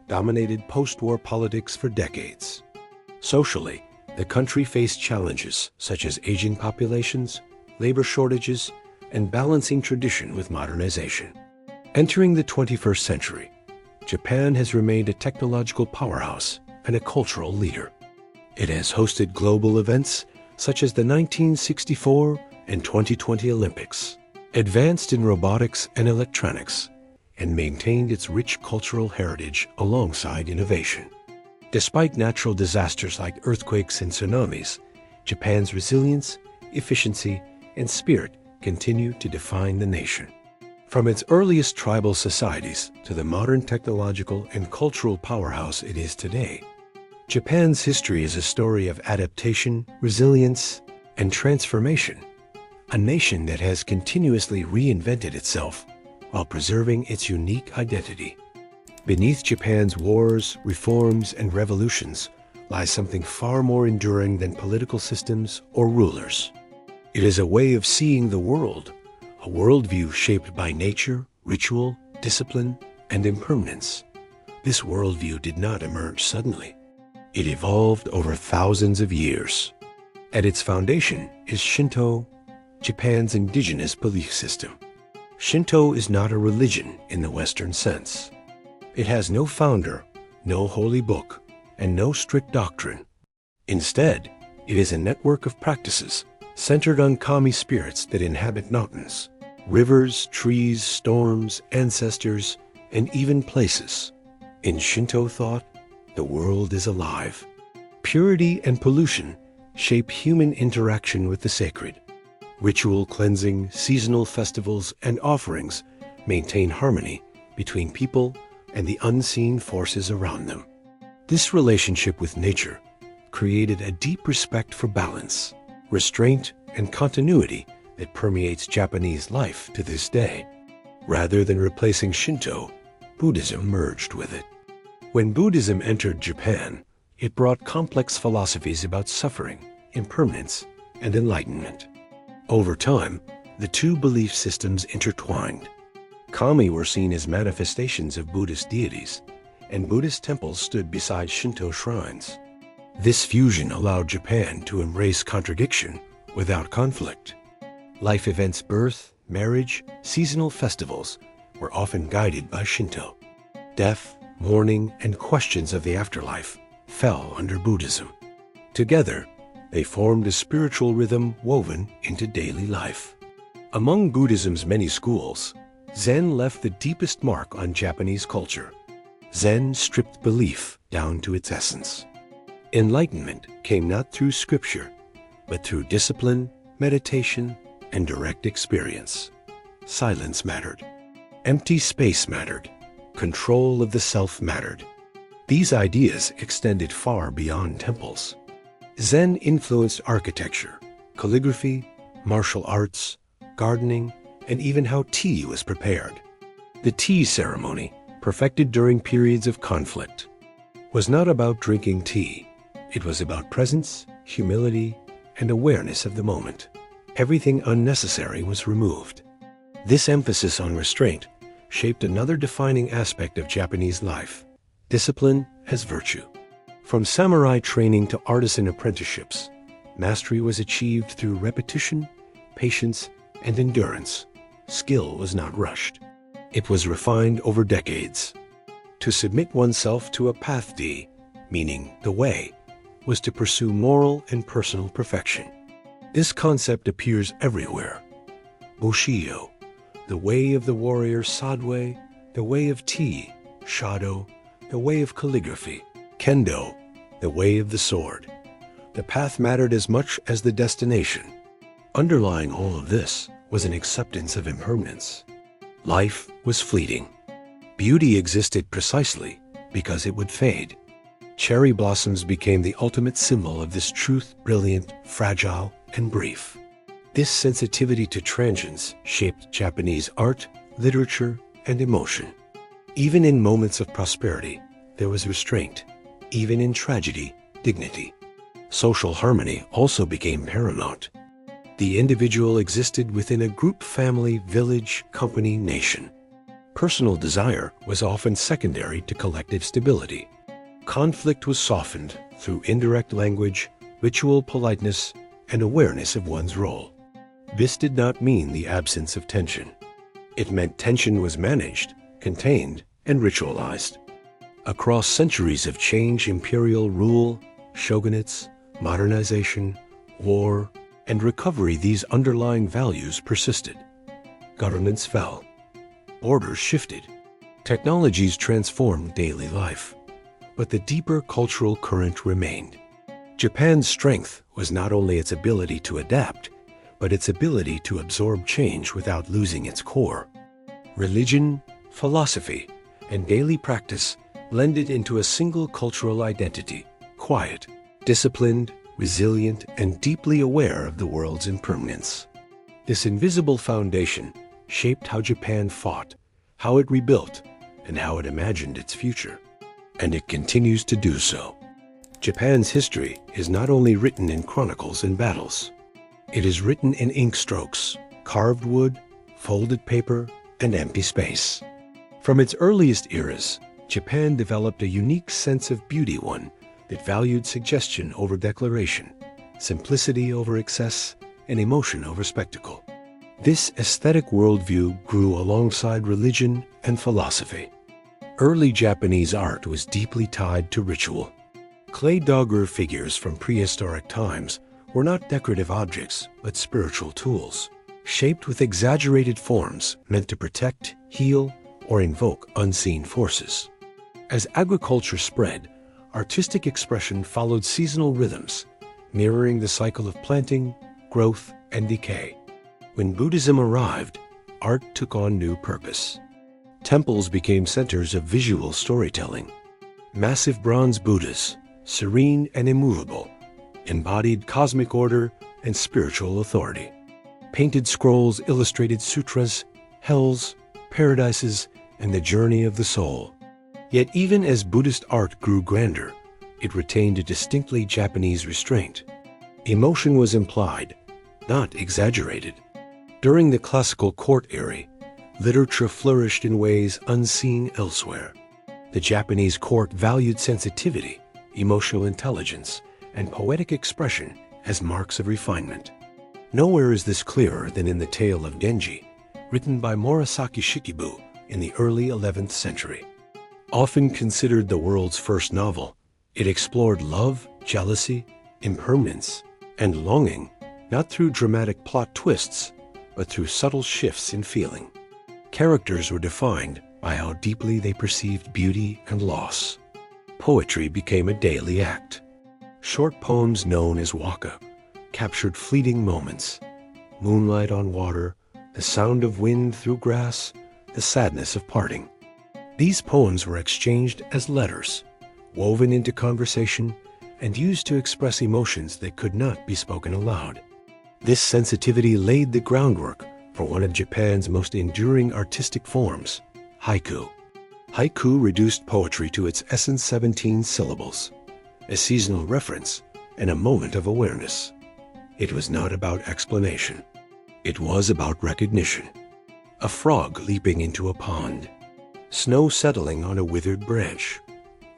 dominated post-war politics for decades. Socially, the country faced challenges such as aging populations, labor shortages, and balancing tradition with modernization. Entering the 21st century, Japan has remained a technological powerhouse and a cultural leader. It has hosted global events such as the 1964 and 2020 Olympics, advanced in robotics and electronics, and maintained its rich cultural heritage alongside innovation. Despite natural disasters like earthquakes and tsunamis, Japan's resilience, efficiency, and spirit continue to define the nation. From its earliest tribal societies to the modern technological and cultural powerhouse it is today, Japan's history is a story of adaptation, resilience, and transformation. A nation that has continuously reinvented itself while preserving its unique identity. Beneath Japan's wars, reforms, and revolutions lies something far more enduring than political systems or rulers. It is a way of seeing the world, a worldview shaped by nature, ritual, discipline, and impermanence. This worldview did not emerge suddenly. It evolved over thousands of years. At its foundation is Shinto, Japan's indigenous belief system. Shinto is not a religion in the Western sense. It has no founder, no holy book, and no strict doctrine. Instead, it is a network of practices centered on kami spirits that inhabit mountains, rivers, trees, storms, ancestors, and even places. In Shinto thought, the world is alive. Purity and pollution shape human interaction with the sacred. Ritual cleansing, seasonal festivals, and offerings maintain harmony between people and the unseen forces around them. This relationship with nature created a deep respect for balance, restraint, and continuity that permeates Japanese life to this day. Rather than replacing Shinto, Buddhism merged with it. When Buddhism entered Japan, it brought complex philosophies about suffering, impermanence, and enlightenment. Over time, the two belief systems intertwined. Kami were seen as manifestations of Buddhist deities, and Buddhist temples stood beside Shinto shrines. This fusion allowed Japan to embrace contradiction without conflict. Life events, birth, marriage, seasonal festivals were often guided by Shinto. Death, mourning, and questions of the afterlife fell under Buddhism. Together, they formed a spiritual rhythm woven into daily life. Among Buddhism's many schools, Zen left the deepest mark on Japanese culture. Zen stripped belief down to its essence. Enlightenment came not through scripture, but through discipline, meditation, and direct experience. Silence mattered. Empty space mattered. Control of the self mattered. These ideas extended far beyond temples. Zen influenced architecture, calligraphy, martial arts, gardening, and even how tea was prepared. The tea ceremony, perfected during periods of conflict, was not about drinking tea. It was about presence, humility, and awareness of the moment. Everything unnecessary was removed. This emphasis on restraint shaped another defining aspect of Japanese life: discipline as virtue. From samurai training to artisan apprenticeships, mastery was achieved through repetition, patience, and endurance. Skill was not rushed. It was refined over decades. To submit oneself to a path D, meaning the way, was to pursue moral and personal perfection. This concept appears everywhere. Bushido, the way of the warrior; Sadway, the way of tea; Shado, the way of calligraphy; Kendo, the way of the sword. The path mattered as much as the destination. Underlying all of this was an acceptance of impermanence. Life was fleeting. Beauty existed precisely because it would fade. Cherry blossoms became the ultimate symbol of this truth: brilliant, fragile, and brief. This sensitivity to transience shaped Japanese art, literature, and emotion. Even in moments of prosperity, there was restraint. Even in tragedy, dignity. Social harmony also became paramount. The individual existed within a group, family, village, company, nation. Personal desire was often secondary to collective stability. Conflict was softened through indirect language, ritual politeness, and awareness of one's role. This did not mean the absence of tension. It meant tension was managed, contained, and ritualized. Across centuries of change, imperial rule, shogunates, modernization, war, and recovery, these underlying values persisted. Governments fell. Borders shifted. Technologies transformed daily life. But the deeper cultural current remained. Japan's strength was not only its ability to adapt, but its ability to absorb change without losing its core. Religion, philosophy, and daily practice blended into a single cultural identity: quiet, disciplined, resilient, and deeply aware of the world's impermanence. This invisible foundation shaped how Japan fought, how it rebuilt, and how it imagined its future. And it continues to do so. Japan's history is not only written in chronicles and battles. It is written in ink strokes, carved wood, folded paper, and empty space. From its earliest eras, Japan developed a unique sense of beauty, one that valued suggestion over declaration, simplicity over excess, and emotion over spectacle. This aesthetic worldview grew alongside religion and philosophy. Early Japanese art was deeply tied to ritual. Clay dogger figures from prehistoric times were not decorative objects, but spiritual tools, shaped with exaggerated forms meant to protect, heal, or invoke unseen forces. As agriculture spread, artistic expression followed seasonal rhythms, mirroring the cycle of planting, growth, and decay. When Buddhism arrived, art took on new purpose. Temples became centers of visual storytelling. Massive bronze Buddhas, serene and immovable, embodied cosmic order and spiritual authority. Painted scrolls illustrated sutras, hells, paradises, and the journey of the soul. Yet even as Buddhist art grew grander, it retained a distinctly Japanese restraint. Emotion was implied, not exaggerated. During the classical court era, literature flourished in ways unseen elsewhere. The Japanese court valued sensitivity, emotional intelligence, and poetic expression as marks of refinement. Nowhere is this clearer than in the tale of Genji, written by Murasaki Shikibu in the early 11th century. Often considered the world's first novel, it explored love, jealousy, impermanence, and longing, not through dramatic plot twists, but through subtle shifts in feeling. Characters were defined by how deeply they perceived beauty and loss. Poetry became a daily act. Short poems known as waka captured fleeting moments: moonlight on water, the sound of wind through grass, the sadness of parting. These poems were exchanged as letters, woven into conversation and used to express emotions that could not be spoken aloud. This sensitivity laid the groundwork for one of Japan's most enduring artistic forms, haiku. Haiku reduced poetry to its essence: 17 syllables, a seasonal reference, and a moment of awareness. It was not about explanation. It was about recognition. A frog leaping into a pond, snow settling on a withered branch,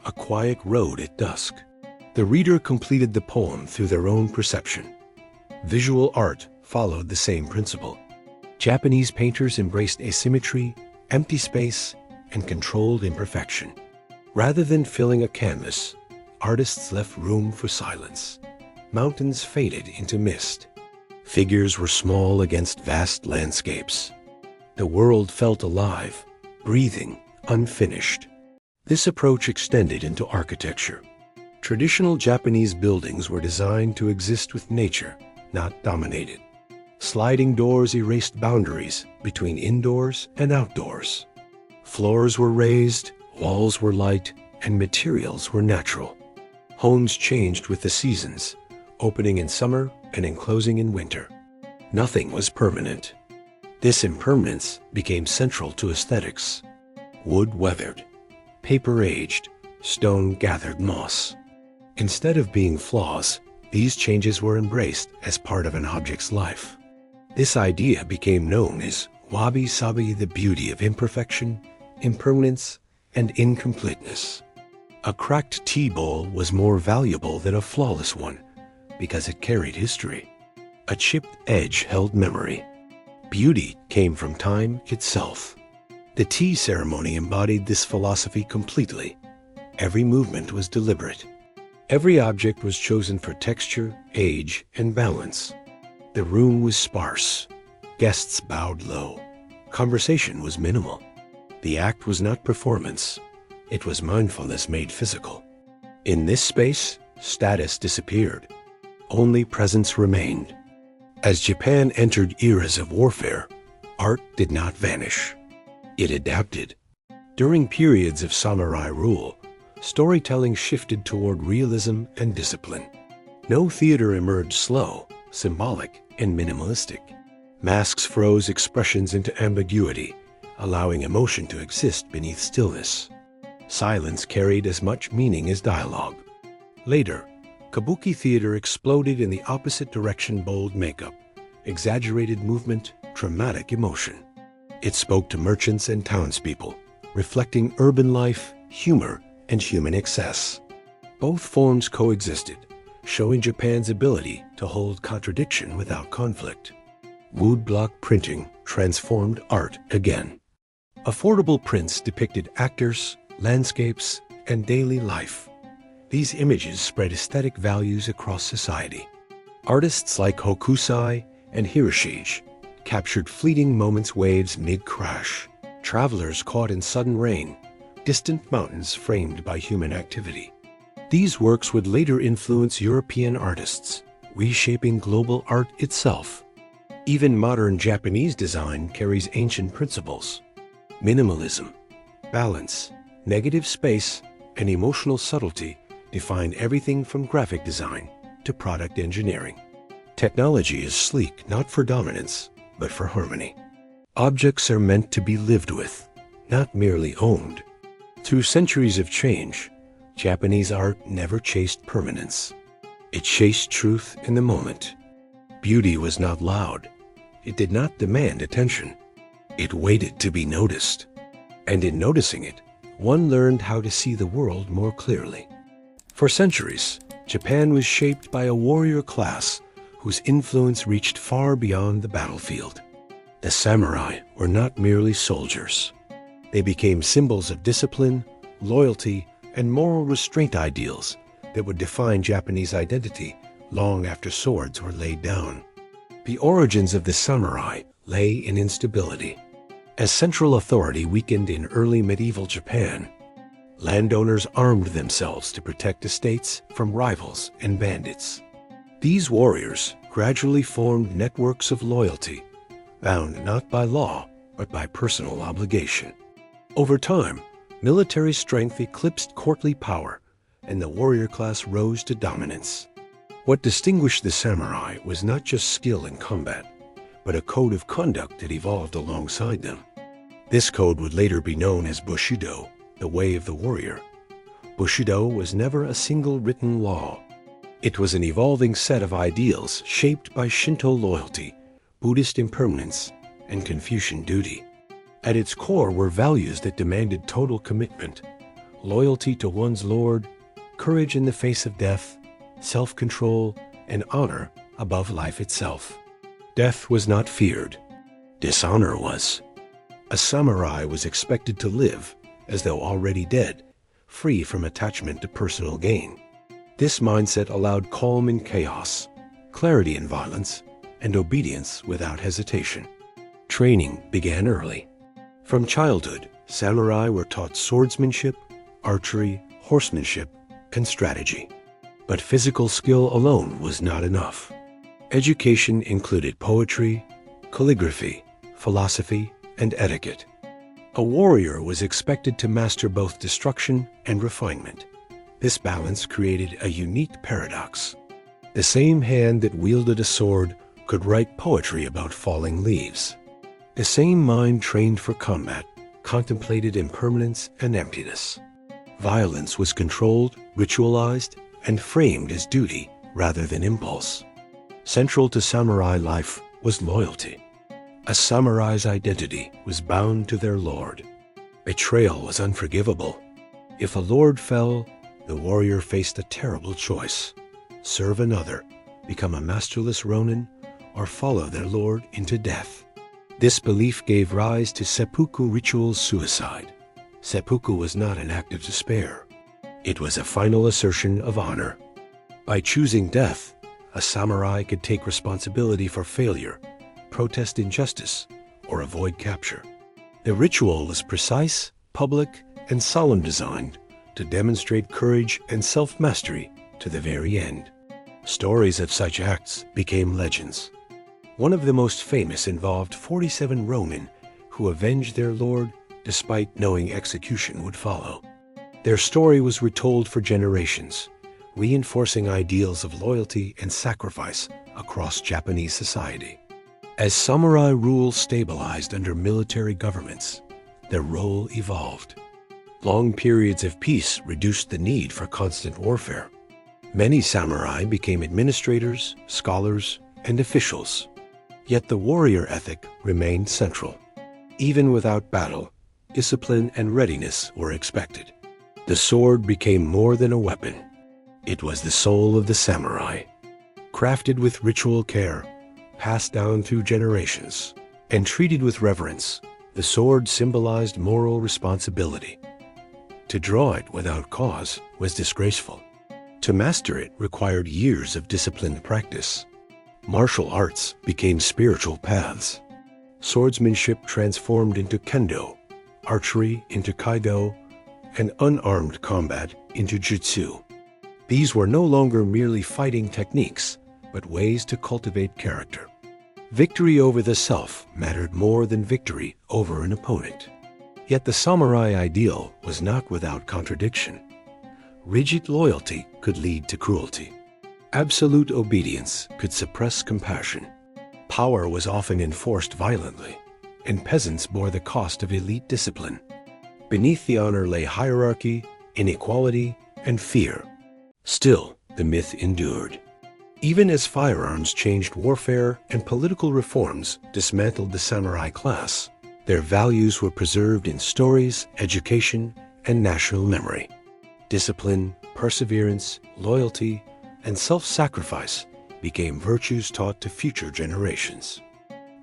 a quiet road at dusk. The reader completed the poem through their own perception. Visual art followed the same principle. Japanese painters embraced asymmetry, empty space, and controlled imperfection. Rather than filling a canvas, artists left room for silence. Mountains faded into mist. Figures were small against vast landscapes. The world felt alive, breathing, unfinished. This approach extended into architecture. Traditional Japanese buildings were designed to exist with nature, not dominate it. Sliding doors erased boundaries between indoors and outdoors. Floors were raised, walls were light, and materials were natural. Homes changed with the seasons, opening in summer and enclosing in winter. Nothing was permanent. This impermanence became central to aesthetics. Wood weathered, paper aged, stone gathered moss. Instead of being flaws, these changes were embraced as part of an object's life. This idea became known as wabi-sabi, the beauty of imperfection, impermanence, and incompleteness. A cracked tea bowl was more valuable than a flawless one because it carried history. A chipped edge held memory. Beauty came from time itself. The tea ceremony embodied this philosophy completely. Every movement was deliberate. Every object was chosen for texture, age, and balance. The room was sparse. Guests bowed low. Conversation was minimal. The act was not performance. It was mindfulness made physical. In this space, status disappeared. Only presence remained. As Japan entered eras of warfare, art did not vanish. It adapted. During periods of samurai rule, storytelling shifted toward realism and discipline. No theater emerged slow, symbolic, and minimalistic. Masks froze expressions into ambiguity, allowing emotion to exist beneath stillness. Silence carried as much meaning as dialogue. Later, kabuki theater exploded in the opposite direction: bold makeup, exaggerated movement, dramatic emotion. It spoke to merchants and townspeople, reflecting urban life, humor, and human excess. Both forms coexisted, showing Japan's ability to hold contradiction without conflict. Woodblock printing transformed art again. Affordable prints depicted actors, landscapes, and daily life. These images spread aesthetic values across society. Artists like Hokusai and Hiroshige captured fleeting moments, waves mid-crash, travelers caught in sudden rain, distant mountains framed by human activity. These works would later influence European artists, reshaping global art itself. Even modern Japanese design carries ancient principles. Minimalism, balance, negative space, and emotional subtlety define everything from graphic design to product engineering. Technology is sleek not for dominance, but for harmony. Objects are meant to be lived with, not merely owned. Through centuries of change, Japanese art never chased permanence. It chased truth in the moment. Beauty was not loud. It did not demand attention. It waited to be noticed. And in noticing it, one learned how to see the world more clearly. For centuries, Japan was shaped by a warrior class whose influence reached far beyond the battlefield. The samurai were not merely soldiers. They became symbols of discipline, loyalty, and moral restraint ideals that would define Japanese identity long after swords were laid down. The origins of the samurai lay in instability. As central authority weakened in early medieval Japan, landowners armed themselves to protect estates from rivals and bandits. These warriors gradually formed networks of loyalty, bound not by law, but by personal obligation. Over time, military strength eclipsed courtly power, and the warrior class rose to dominance. What distinguished the samurai was not just skill in combat, but a code of conduct that evolved alongside them. This code would later be known as Bushido, the way of the warrior. Bushido was never a single written law. It was an evolving set of ideals shaped by Shinto loyalty, Buddhist impermanence, and Confucian duty. At its core were values that demanded total commitment, loyalty to one's lord, courage in the face of death, self-control, and honor above life itself. Death was not feared. Dishonor was. A samurai was expected to live as though already dead, free from attachment to personal gain. This mindset allowed calm in chaos, clarity in violence, and obedience without hesitation. Training began early. From childhood, samurai were taught swordsmanship, archery, horsemanship, and strategy. But physical skill alone was not enough. Education included poetry, calligraphy, philosophy, and etiquette. A warrior was expected to master both destruction and refinement. This balance created a unique paradox. The same hand that wielded a sword could write poetry about falling leaves. The same mind trained for combat contemplated impermanence and emptiness. Violence was controlled, ritualized, and framed as duty rather than impulse. Central to samurai life was loyalty. A samurai's identity was bound to their lord. Betrayal was unforgivable. If a lord fell, the warrior faced a terrible choice: serve another, become a masterless ronin, or follow their lord into death. This belief gave rise to seppuku ritual suicide. Seppuku was not an act of despair. It was a final assertion of honor. By choosing death, a samurai could take responsibility for failure, protest injustice, or avoid capture. The ritual was precise, public, and solemn, designed to demonstrate courage and self-mastery to the very end. Stories of such acts became legends. One of the most famous involved 47 ronin who avenged their lord despite knowing execution would follow. Their story was retold for generations, reinforcing ideals of loyalty and sacrifice across Japanese society. As samurai rule stabilized under military governments, their role evolved. Long periods of peace reduced the need for constant warfare. Many samurai became administrators, scholars, and officials. Yet the warrior ethic remained central. Even without battle, discipline and readiness were expected. The sword became more than a weapon. It was the soul of the samurai. Crafted with ritual care, passed down through generations, and treated with reverence, the sword symbolized moral responsibility. To draw it without cause was disgraceful. To master it required years of disciplined practice. Martial arts became spiritual paths. Swordsmanship transformed into kendo, archery into kaido, and unarmed combat into jutsu. These were no longer merely fighting techniques, but ways to cultivate character. Victory over the self mattered more than victory over an opponent. Yet the samurai ideal was not without contradiction. Rigid loyalty could lead to cruelty. Absolute obedience could suppress compassion. Power was often enforced violently, and peasants bore the cost of elite discipline. Beneath the honor lay hierarchy, inequality, and fear. Still, the myth endured. Even as firearms changed warfare and political reforms dismantled the samurai class, their values were preserved in stories, education, and national memory. Discipline, perseverance, loyalty, and self-sacrifice became virtues taught to future generations.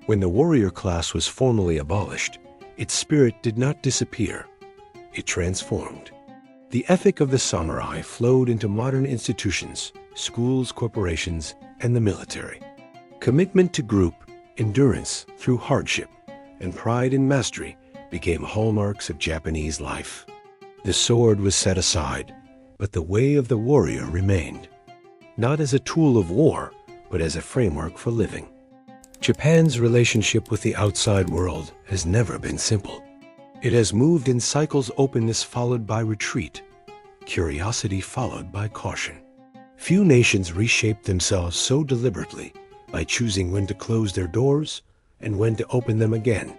When the warrior class was formally abolished, its spirit did not disappear. It transformed. The ethic of the samurai flowed into modern institutions, schools, corporations, and the military. Commitment to group, endurance through hardship, and pride in mastery became hallmarks of Japanese life. The sword was set aside, but the way of the warrior remained, not as a tool of war, but as a framework for living. Japan's relationship with the outside world has never been simple. It has moved in cycles: openness followed by retreat, curiosity followed by caution. Few nations reshaped themselves so deliberately, by choosing when to close their doors and when to open them again.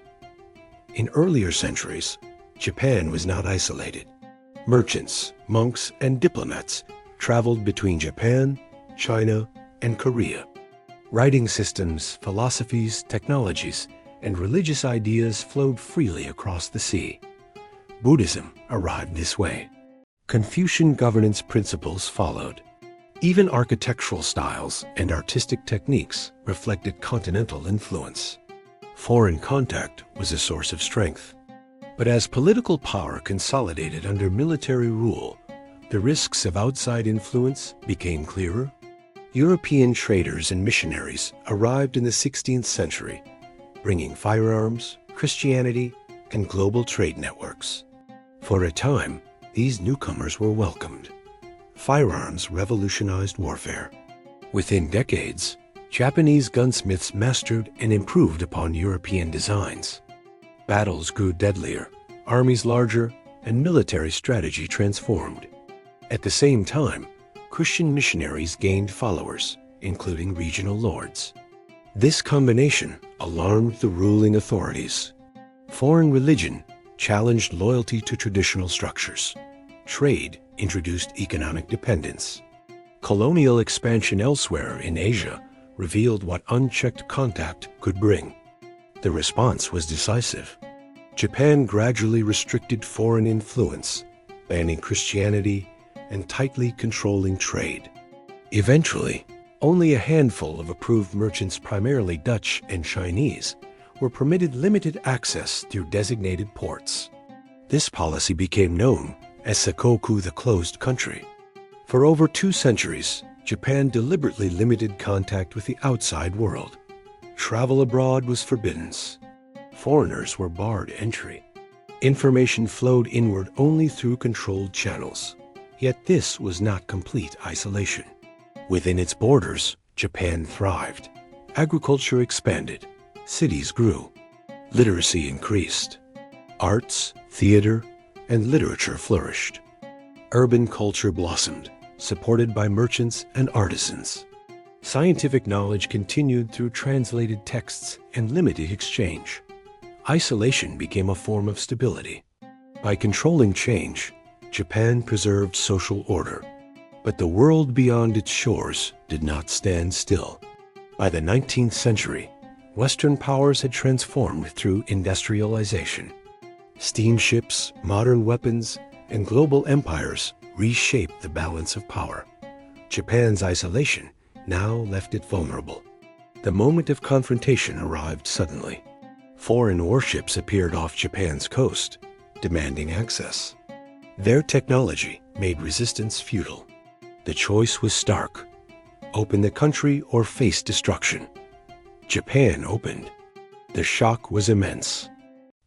In earlier centuries, Japan was not isolated. Merchants, monks, and diplomats traveled between Japan, China, and Korea. Writing systems, philosophies, technologies, and religious ideas flowed freely across the sea. Buddhism arrived this way. Confucian governance principles followed. Even architectural styles and artistic techniques reflected continental influence. Foreign contact was a source of strength. But as political power consolidated under military rule, the risks of outside influence became clearer. European traders and missionaries arrived in the 16th century, bringing firearms, Christianity, and global trade networks. For a time, these newcomers were welcomed. Firearms revolutionized warfare. Within decades, Japanese gunsmiths mastered and improved upon European designs. Battles grew deadlier, armies larger, and military strategy transformed. At the same time, Christian missionaries gained followers, including regional lords. This combination alarmed the ruling authorities. Foreign religion challenged loyalty to traditional structures. Trade introduced economic dependence. Colonial expansion elsewhere in Asia revealed what unchecked contact could bring. The response was decisive. Japan gradually restricted foreign influence, banning Christianity and tightly controlling trade. Eventually, only a handful of approved merchants, primarily Dutch and Chinese, were permitted limited access through designated ports. This policy became known as sakoku, the closed country. For over 2 centuries, Japan deliberately limited contact with the outside world. Travel abroad was forbidden. Foreigners were barred entry. Information flowed inward only through controlled channels. Yet this was not complete isolation. Within its borders, Japan thrived. Agriculture expanded. Cities grew. Literacy increased. Arts, theater, and literature flourished. Urban culture blossomed, supported by merchants and artisans. Scientific knowledge continued through translated texts and limited exchange. Isolation became a form of stability. By controlling change, Japan preserved social order. But the world beyond its shores did not stand still. By the 19th century, Western powers had transformed through industrialization. Steamships, modern weapons, and global empires reshaped the balance of power. Japan's isolation now left it vulnerable. The moment of confrontation arrived suddenly. Foreign warships appeared off Japan's coast, demanding access. Their technology made resistance futile. The choice was stark: open the country or face destruction. Japan opened. The shock was immense.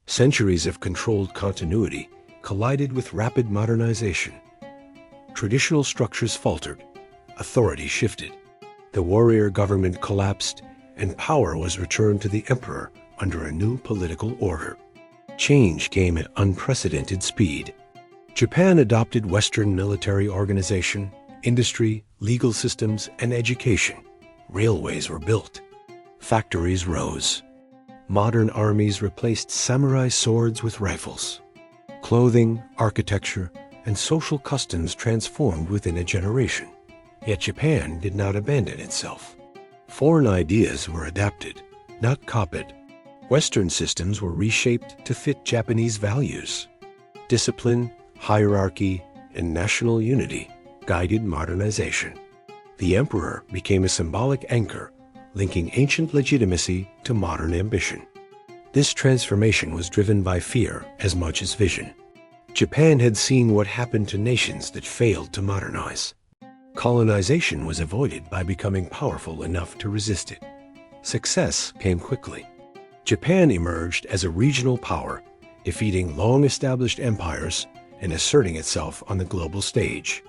Centuries of controlled continuity collided with rapid modernization. Traditional structures faltered, authority shifted. The warrior government collapsed, and power was returned to the emperor under a new political order. Change came at unprecedented speed. Japan adopted Western military organization, industry, legal systems, and education. Railways were built. Factories rose. Modern armies replaced samurai swords with rifles. Clothing, architecture, and social customs transformed within a generation. Yet Japan did not abandon itself. Foreign ideas were adapted, not copied. Western systems were reshaped to fit Japanese values. Discipline, hierarchy, and national unity guided modernization. The emperor became a symbolic anchor, linking ancient legitimacy to modern ambition. This transformation was driven by fear as much as vision. Japan had seen what happened to nations that failed to modernize. Colonization was avoided by becoming powerful enough to resist it. Success came quickly. Japan emerged as a regional power, defeating long-established empires and asserting itself on the global stage.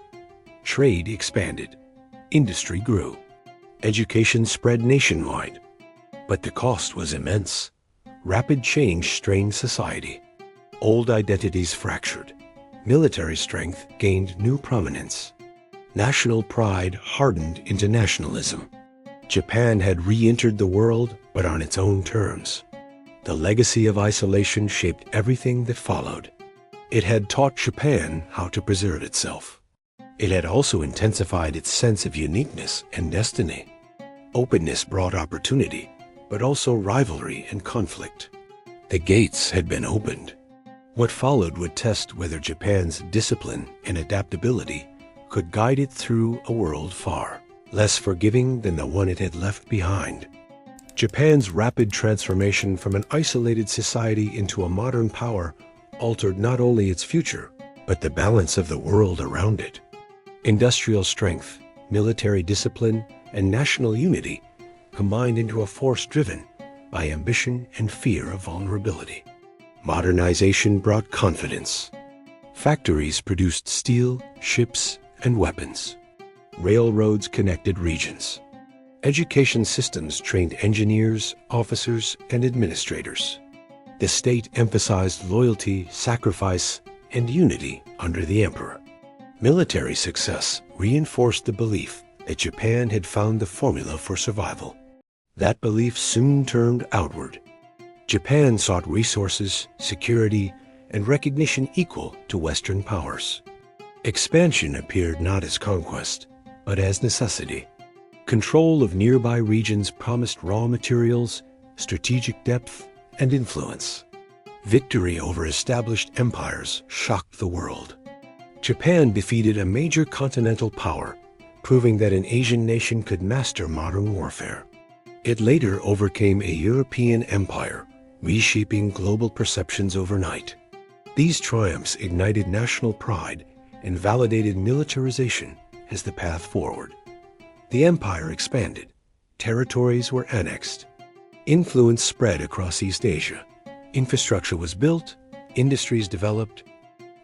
Trade expanded. Industry grew. Education spread nationwide. But the cost was immense. Rapid change strained society. Old identities fractured. Military strength gained new prominence. National pride hardened into nationalism. Japan had re-entered the world, but on its own terms. The legacy of isolation shaped everything that followed. It had taught Japan how to preserve itself. It had also intensified its sense of uniqueness and destiny. Openness brought opportunity, but also rivalry and conflict. The gates had been opened. What followed would test whether Japan's discipline and adaptability could guide it through a world far less forgiving than the one it had left behind. Japan's rapid transformation from an isolated society into a modern power altered not only its future, but the balance of the world around it. Industrial strength, military discipline, and national unity combined into a force driven by ambition and fear of vulnerability. Modernization brought confidence. Factories produced steel, ships, and weapons. Railroads connected regions. Education systems trained engineers, officers, and administrators. The state emphasized loyalty, sacrifice, and unity under the emperor. Military success reinforced the belief that Japan had found the formula for survival. That belief soon turned outward. Japan sought resources, security, and recognition equal to Western powers. Expansion appeared not as conquest, but as necessity. Control of nearby regions promised raw materials, strategic depth, and influence. Victory over established empires shocked the world. Japan defeated a major continental power, proving that an Asian nation could master modern warfare. It later overcame a European empire, reshaping global perceptions overnight. These triumphs ignited national pride and validated militarization as the path forward. The empire expanded. Territories were annexed. Influence spread across East Asia. Infrastructure was built, industries developed,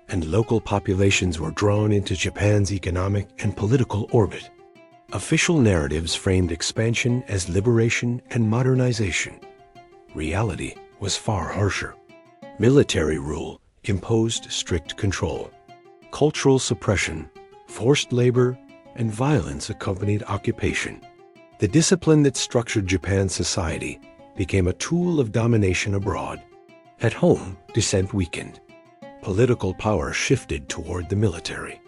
and local populations were drawn into Japan's economic and political orbit. Official narratives framed expansion as liberation and modernization. Reality was far harsher. Military rule imposed strict control. Cultural suppression, forced labor, and violence accompanied occupation. The discipline that structured Japan's society became a tool of domination abroad. At home, dissent weakened. Political power shifted toward the military.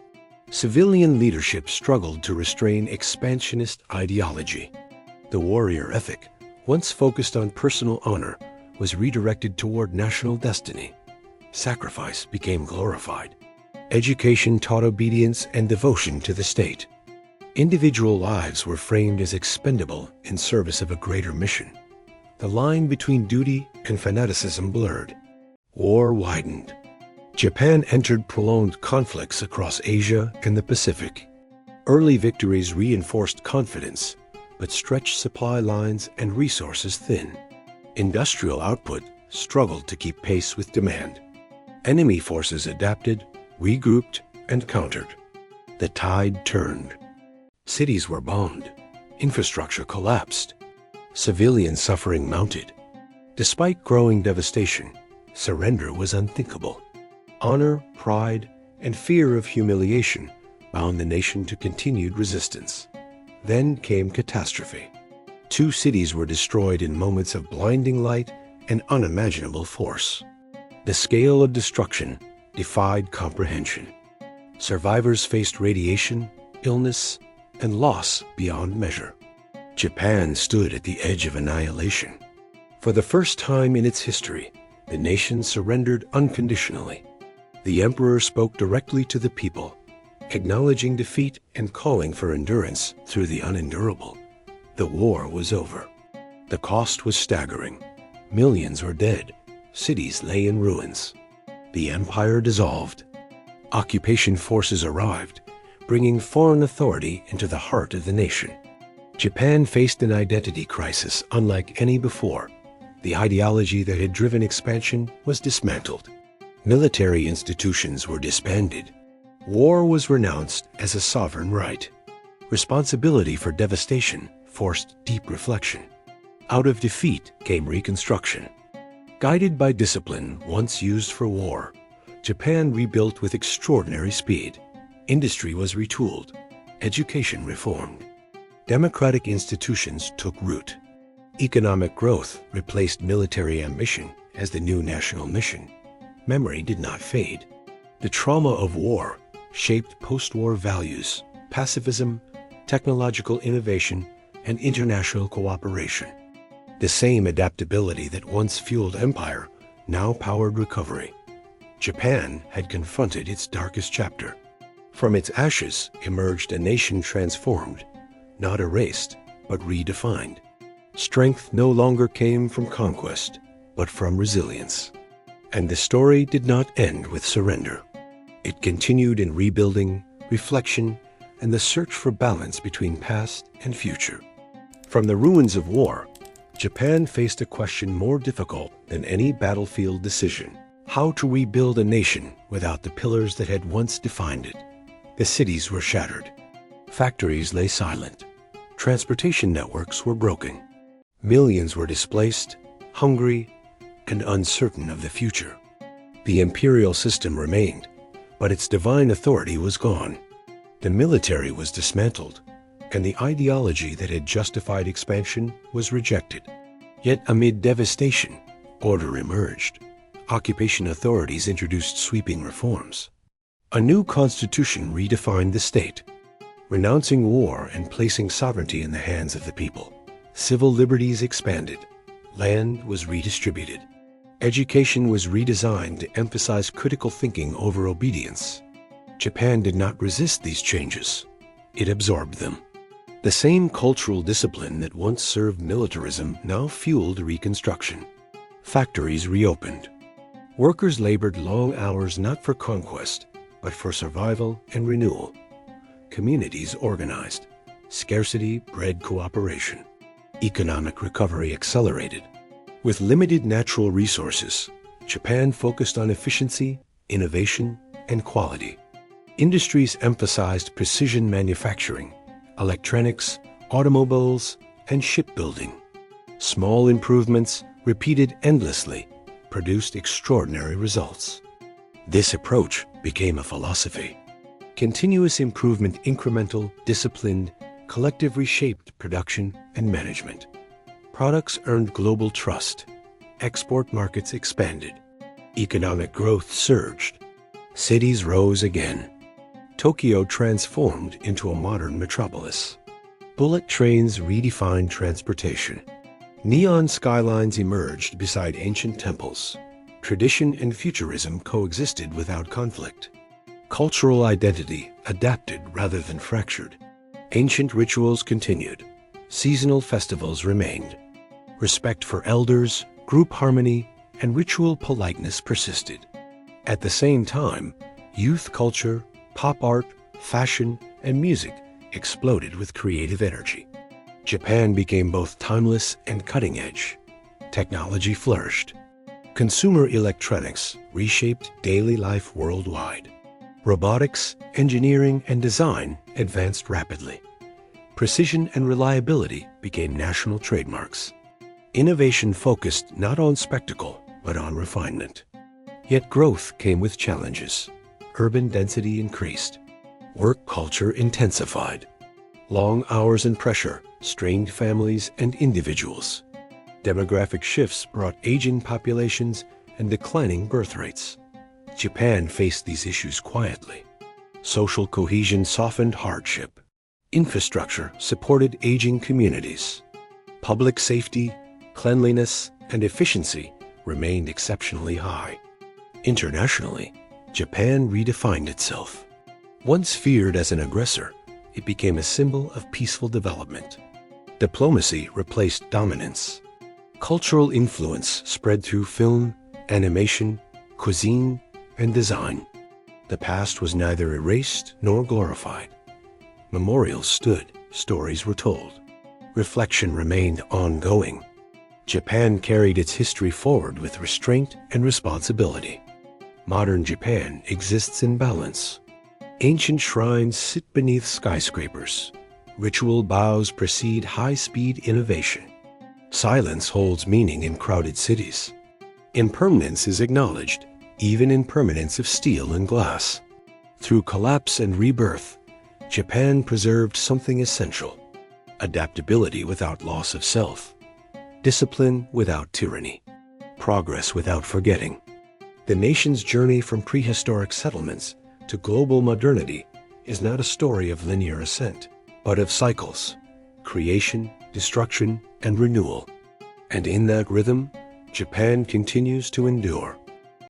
Civilian leadership struggled to restrain expansionist ideology. The warrior ethic, once focused on personal honor, was redirected toward national destiny. Sacrifice became glorified. Education taught obedience and devotion to the state. Individual lives were framed as expendable in service of a greater mission. The line between duty and fanaticism blurred. War widened. Japan entered prolonged conflicts across Asia and the Pacific. Early victories reinforced confidence, but stretched supply lines and resources thin. Industrial output struggled to keep pace with demand. Enemy forces adapted, regrouped, and countered. The tide turned. Cities were bombed. Infrastructure collapsed. Civilian suffering mounted. Despite growing devastation, surrender was unthinkable. Honor, pride, and fear of humiliation bound the nation to continued resistance. Then came catastrophe. 2 cities were destroyed in moments of blinding light and unimaginable force. The scale of destruction defied comprehension. Survivors faced radiation, illness, and loss beyond measure. Japan stood at the edge of annihilation. For the first time in its history, the nation surrendered unconditionally. The emperor spoke directly to the people, acknowledging defeat and calling for endurance through the unendurable. The war was over. The cost was staggering. Millions were dead. Cities lay in ruins. The empire dissolved. Occupation forces arrived, bringing foreign authority into the heart of the nation. Japan faced an identity crisis unlike any before. The ideology that had driven expansion was dismantled. Military institutions were disbanded. War was renounced as a sovereign right. Responsibility for devastation forced deep reflection. Out of defeat came reconstruction. Guided by discipline once used for war, Japan rebuilt with extraordinary speed. Industry was retooled. Education reformed. Democratic institutions took root. Economic growth replaced military ambition as the new national mission. Memory did not fade. The trauma of war shaped post-war values, pacifism, technological innovation, and international cooperation. The same adaptability that once fueled empire now powered recovery. Japan had confronted its darkest chapter. From its ashes emerged a nation transformed, not erased, but redefined. Strength no longer came from conquest, but from resilience. And the story did not end with surrender. It continued in rebuilding, reflection, and the search for balance between past and future. From the ruins of war, Japan faced a question more difficult than any battlefield decision: how to rebuild a nation without the pillars that had once defined it. The cities were shattered. Factories lay silent. Transportation networks were broken. Millions were displaced, hungry, and uncertain of the future. The imperial system remained, but its divine authority was gone. The military was dismantled, and the ideology that had justified expansion was rejected. Yet amid devastation, order emerged. Occupation authorities introduced sweeping reforms. A new constitution redefined the state, renouncing war and placing sovereignty in the hands of the people. Civil liberties expanded. Land was redistributed. Education was redesigned to emphasize critical thinking over obedience. Japan did not resist these changes. It absorbed them. The same cultural discipline that once served militarism now fueled reconstruction. Factories reopened. Workers labored long hours not for conquest, but for survival and renewal. Communities organized. Scarcity bred cooperation. Economic recovery accelerated. With limited natural resources, Japan focused on efficiency, innovation, and quality. Industries emphasized precision manufacturing, electronics, automobiles, and shipbuilding. Small improvements, repeated endlessly, produced extraordinary results. This approach became a philosophy. Continuous improvement, incremental, disciplined, collective reshaped production and management. Products earned global trust. Export markets expanded. Economic growth surged. Cities rose again. Tokyo transformed into a modern metropolis. Bullet trains redefined transportation. Neon skylines emerged beside ancient temples. Tradition and futurism coexisted without conflict. Cultural identity adapted rather than fractured. Ancient rituals continued. Seasonal festivals remained. Respect for elders, group harmony, and ritual politeness persisted. At the same time, youth culture, pop art, fashion, and music exploded with creative energy. Japan became both timeless and cutting edge. Technology flourished. Consumer electronics reshaped daily life worldwide. Robotics, engineering, and design advanced rapidly. Precision and reliability became national trademarks. Innovation focused not on spectacle, but on refinement. Yet growth came with challenges. Urban density increased. Work culture intensified. Long hours and pressure strained families and individuals. Demographic shifts brought aging populations and declining birth rates. Japan faced these issues quietly. Social cohesion softened hardship. Infrastructure supported aging communities. Public safety, cleanliness, and efficiency remained exceptionally high. Internationally, Japan redefined itself. Once feared as an aggressor, it became a symbol of peaceful development. Diplomacy replaced dominance. Cultural influence spread through film, animation, cuisine, and design. The past was neither erased nor glorified. Memorials stood, stories were told. Reflection remained ongoing. Japan carried its history forward with restraint and responsibility. Modern Japan exists in balance. Ancient shrines sit beneath skyscrapers. Ritual bows precede high-speed innovation. Silence holds meaning in crowded cities. Impermanence is acknowledged, even in permanence of steel and glass. Through collapse and rebirth, Japan preserved something essential: adaptability without loss of self, discipline without tyranny, progress without forgetting. The nation's journey from prehistoric settlements to global modernity is not a story of linear ascent, but of cycles: creation, destruction, and renewal. And in that rhythm, Japan continues to endure.